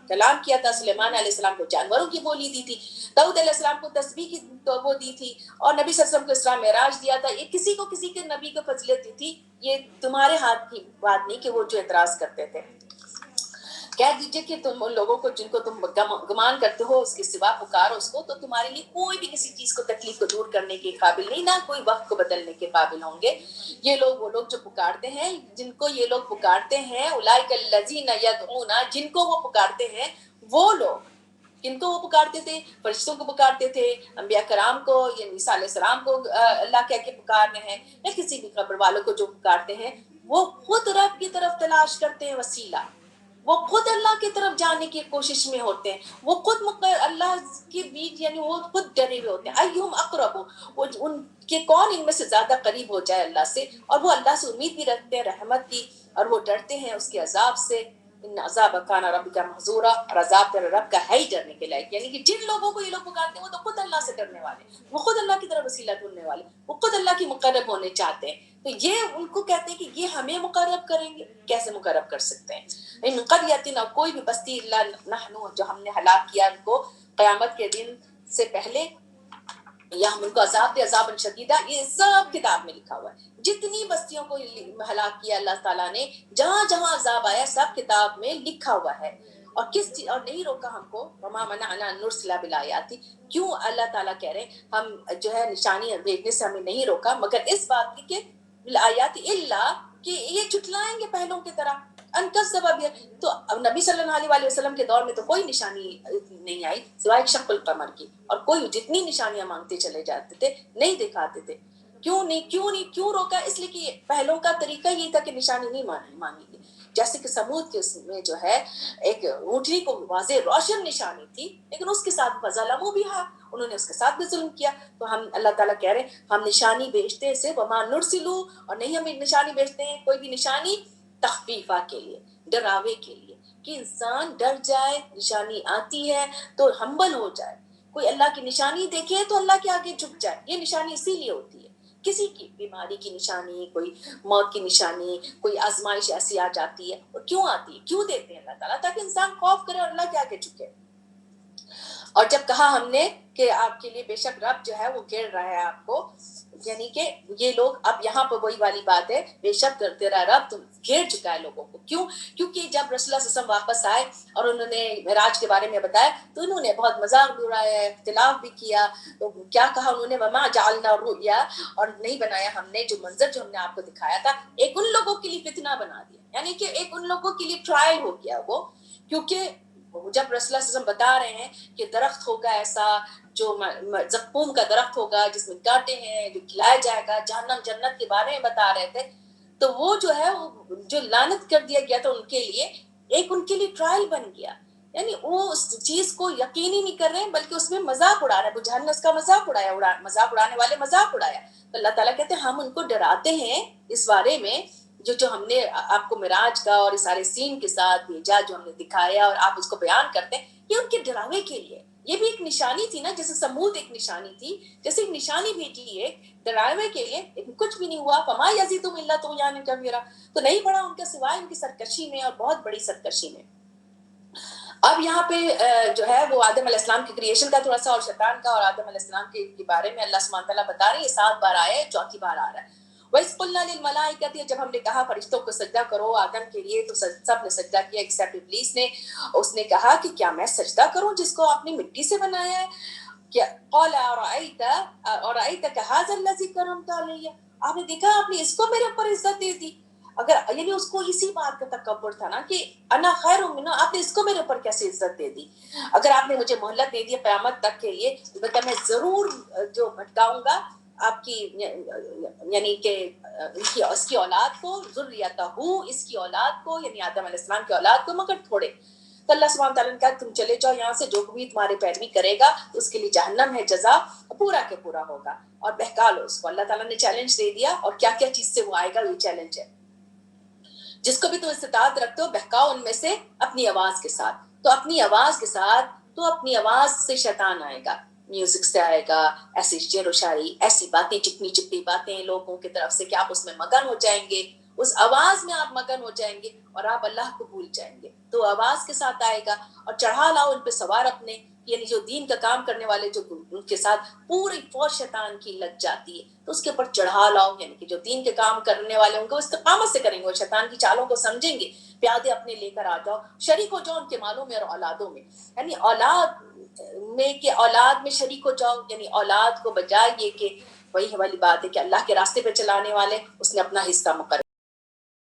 کلام کیا تھا. سلیمان علیہ السلام کو جانوروں کی بولی دی تھی. داؤد علیہ السلام کو تسبیح کی وہ دی تھی, اور نبی صلی اللہ علیہ وسلم کو اسراء معراج دیا تھا. یہ کسی کے نبی کو فضیلت دی تھی. یہ تمہارے ہاتھ کی بات نہیں کہ وہ جو اعتراض کرتے تھے. کہہ دیجئے کہ تم ان لوگوں کو جن کو تم گمان کرتے ہو اس کے سوا پکارو اس کو, تو تمہارے لیے کوئی بھی کسی چیز کو تکلیف کو دور کرنے کے قابل نہیں, نہ کوئی وقت کو بدلنے کے قابل ہوں گے. یہ لوگ وہ لوگ جو پکارتے ہیں, جن کو یہ لوگ پکارتے ہیں, اولئک الذین یدعون, جن کو وہ پکارتے ہیں وہ لوگ, کن کو وہ پکارتے تھے؟ فرشتوں کو پکارتے تھے, انبیاء کرام کو, یا عیسیٰ علیہ السلام کو اللہ کہہ کے پکار رہے ہیں, یا کسی بھی قبر والوں کو جو پکارتے ہیں. وہ خود رب کی طرف تلاش کرتے ہیں وسیلہ, وہ خود اللہ کی طرف جانے کی کوشش میں ہوتے ہیں, وہ خود اللہ کے بیچ, یعنی وہ خود ڈرے ہوئے ہوتے ہیں. ایہم اقرب, وہ ان کے کون ان میں سے زیادہ قریب ہو جائے اللہ سے, اور وہ اللہ سے امید بھی رکھتے ہیں رحمت کی, اور وہ ڈرتے ہیں اس کے عذاب سے. ان عذاب کان ربک محذورا, اور عذاب تیرے رب کا ہے ہی ڈرنے کے لائق. یعنی کہ جن لوگوں کو یہ لوگ پکارتے ہیں وہ تو خود اللہ سے ڈرنے والے, وہ خود اللہ کی طرف وسیلہ ڈھونڈنے والے, وہ خود اللہ کی مقرب ہونے چاہتے ہیں. تو یہ ان کو کہتے ہیں کہ یہ ہمیں مقرب کریں گے, کیسے مقرب کر سکتے ہیں؟ ان قریۃ, اور کوئی بھی بستی, الا نحن, جو ہم نے ہلاک کیا ان کو قیامت کے دن سے پہلے, یا ہم ان کو عذاب دے عذابًا شدیدا. یہ سب کتاب میں لکھا ہوا ہے. جتنی بستیوں کو ہلاک کیا اللہ تعالیٰ نے, جہاں جہاں عذاب آیا سب کتاب میں لکھا ہوا ہے. اور اور نہیں روکا ہم کو, وما منعنا ان نرسل بالآیات, کیوں اللہ تعالیٰ کہہ رہے ہیں ہم جو ہے نشانی بھیجنے سے ہمیں نہیں روکا, مگر اس بات کی کہ بالآیات الا, کہ یہ جھٹلائیں گے پہلوں کی طرح. انکذب, تو نبی صلی اللہ علیہ وسلم کے دور میں تو کوئی نشانی نہیں آئی سوائے شق القمر کی, اور کوئی جتنی نشانیاں مانگتے چلے جاتے تھے نہیں دکھاتے تھے. کیوں روکا؟ اس لیے کہ پہلوں کا طریقہ یہی تھا کہ نشانی نہیں مانگی گی. جیسے کہ سمود کے میں جو ہے ایک اونٹنی کو واضح روشن نشانی تھی, لیکن اس کے ساتھ فظلموا بہا, انہوں نے اس کے ساتھ بھی ظلم کیا. تو ہم اللہ تعالیٰ کہہ رہے ہیں ہم نشانی بھیجتے ہیں صرف وما نرسلو, اور نہیں ہم نشانی بھیجتے ہیں کوئی بھی نشانی تخفیفہ کے لیے, ڈراوے کے لیے, کہ انسان ڈر جائے. نشانی آتی ہے تو ہمبل ہو جائے, کوئی اللہ کی نشانی دیکھے تو اللہ کے آگے جھک جائے. یہ نشانی اسی لیے ہوتی ہے. کسی کی بیماری کی نشانی, کوئی موت کی نشانی, کوئی آزمائش ایسی آ جاتی ہے, اور کیوں آتی ہے, کیوں دیتے ہیں اللہ تعالیٰ؟ تاکہ انسان خوف کرے اور اللہ کے آگے جھکے. اور جب کہا ہم نے کہ آپ کے لیے بے شک رب جو ہے وہ گھیر رہا ہے آپ کو, یعنی کہ یہ لوگ, اب یہاں پر وہی والی بات ہے, بے شک تیرا رب تم گھیر چکا ہے لوگوں کو. کیوں؟ کیونکہ جب رسول اللہ صلی اللہ علیہ وسلم واپس آئے اور انہوں نے معراج کے بارے میں بتایا تو انہوں نے بہت مذاق بھی اڑایا, اختلاف بھی کیا. تو کیا کہا انہوں نے؟ وما جعلنا الرؤیا, اور نہیں بنایا ہم نے جو منظر جو ہم نے آپ کو دکھایا تھا ایک ان لوگوں کے لیے فتنہ بنا دیا, یعنی کہ ایک ان لوگوں کے لیے ٹرائل ہو گیا وہ. کیونکہ جب رسول اللہ صلی اللہ علیہ وسلم بتا رہے ہیں کہ درخت ہوگا ایسا جو زقوم کا درخت ہوگا جس میں کانٹے ہیں, جو کھلایا جائے گا, جہنم جنت کے بارے میں بتا رہے تھے, تو وہ جو ہے جو لعنت کر دیا گیا تھا ان کے لیے, ایک ان کے لیے ٹرائل بن گیا. یعنی وہ اس چیز کو یقینی نہیں کر رہے ہیں بلکہ اس میں مذاق اڑا رہے ہیں. جہنم اس کا مذاق اڑایا, مذاق اڑانے والے مذاق اڑایا. تو اللہ تعالیٰ کہتے ہیں ہم ان کو ڈراتے ہیں اس بارے میں جو ہم نے آپ کو معراج کا اور سارے سین کے ساتھ بھیجا, جو ہم نے دکھایا اور آپ اس کو بیان کرتے ہیں, یہ ان کے ڈراوے کے لیے. یہ بھی ایک نشانی تھی نا, جیسے سمود ایک نشانی تھی, جیسے ایک نشانی بھیجی ہے ڈراوے کے لیے, لیکن کچھ بھی نہیں ہوا. فما یزیدہم الا طغیانا کبیرا, تو نہیں بڑھا ان کا سوائے ان کی سرکشی میں, اور بہت بڑی سرکشی میں. اب یہاں پہ جو ہے وہ آدم علیہ السلام کی کریشن کا تھوڑا سا, اور شیطان کا, اور آدم علیہ السلام کے بارے میں اللہ سبحانہ تعالیٰ بتا رہے ہیں. یہ 7 بار آیا ہے, 4تھی بار آ رہا ہے. وَإِذْ قُلْنَا لِلْمَلَائِكَةِ, جب ہم نے کہا فرشتوں کو سجدہ کرو آدم کے لیے, تو سب نے سجدہ کیا ایکسپٹ ابلیس نے. اس نے کہا کہ کیا میں سجدہ کروں جس کو آپ نے مٹی سے بنایا ہے؟ کیا قَالَ أَرَأَيْتَكَ هَٰذَا الَّذِي كَرَّمْتَ عَلَيَّ, آپ نے دیکھا آپ نے اس کو میرے اوپر عزت دے دی. اگر یعنی اس کو اسی بات کا تکبر تھا نا کہ انا خیر من، آپ نے اس کو میرے اوپر کیسے عزت دے دی. اگر آپ نے مجھے مہلت دے دی قیامت تک کے لیے تو میں ضرور جو بھٹکاؤں گا آپ کی یعنی کہ اس کی اولاد کو، ذریتہ اس کی اولاد کو، یعنی آدم علیہ السلام کی اولاد کو، مگر تھوڑے. تو اللہ سبحانہ تعالیٰ نے کہا تم چلے جاؤ یہاں سے، جو بھی تمہارے پیروی کرے گا اس کے لیے جہنم ہے جزا، پورا کے پورا ہوگا، اور بہکا لو اس کو. اللہ تعالیٰ نے چیلنج دے دیا، اور کیا کیا چیز سے وہ آئے گا، یہ چیلنج ہے. جس کو بھی تم استطاعت رکھتے ہو بہکاؤ ان میں سے اپنی آواز کے ساتھ. تو اپنی آواز کے ساتھ، تو اپنی آواز سے شیطان آئے گا، میوزک سے آئے گا، ایسی شعر و شاعری، ایسی باتیں، چکنی چپی باتیں لوگوں کی طرف سے کہ آپ اس میں مگن ہو جائیں گے، اس آواز میں آپ مگن ہو جائیں گے اور آپ اللہ کو بھول جائیں گے. تو آواز کے ساتھ آئے گا. اور چڑھا لاؤ ان پہ سوار اپنے، یعنی جو دین کا کام کرنے والے، جو ان کے ساتھ پوری فوج شیطان کی لگ جاتی ہے تو اس کے اوپر چڑھا لاؤ، یعنی کہ جو دین کے کام کرنے والے ہوں گے وہ استقامت سے کریں گے، وہ شیطان کی چالوں کو سمجھیں گے. پیادے اپنے لے کر آ جاؤ، شریک ہو جاؤ ان کے مالوں میں اور اولادوں میں. یعنی اولاد میں شریک ہو جاؤ، یعنی اولاد کو بجائے یہ کہ وہی والی بات ہے کہ اللہ کے راستے پہ چلانے والے، اس نے اپنا حصہ مقرر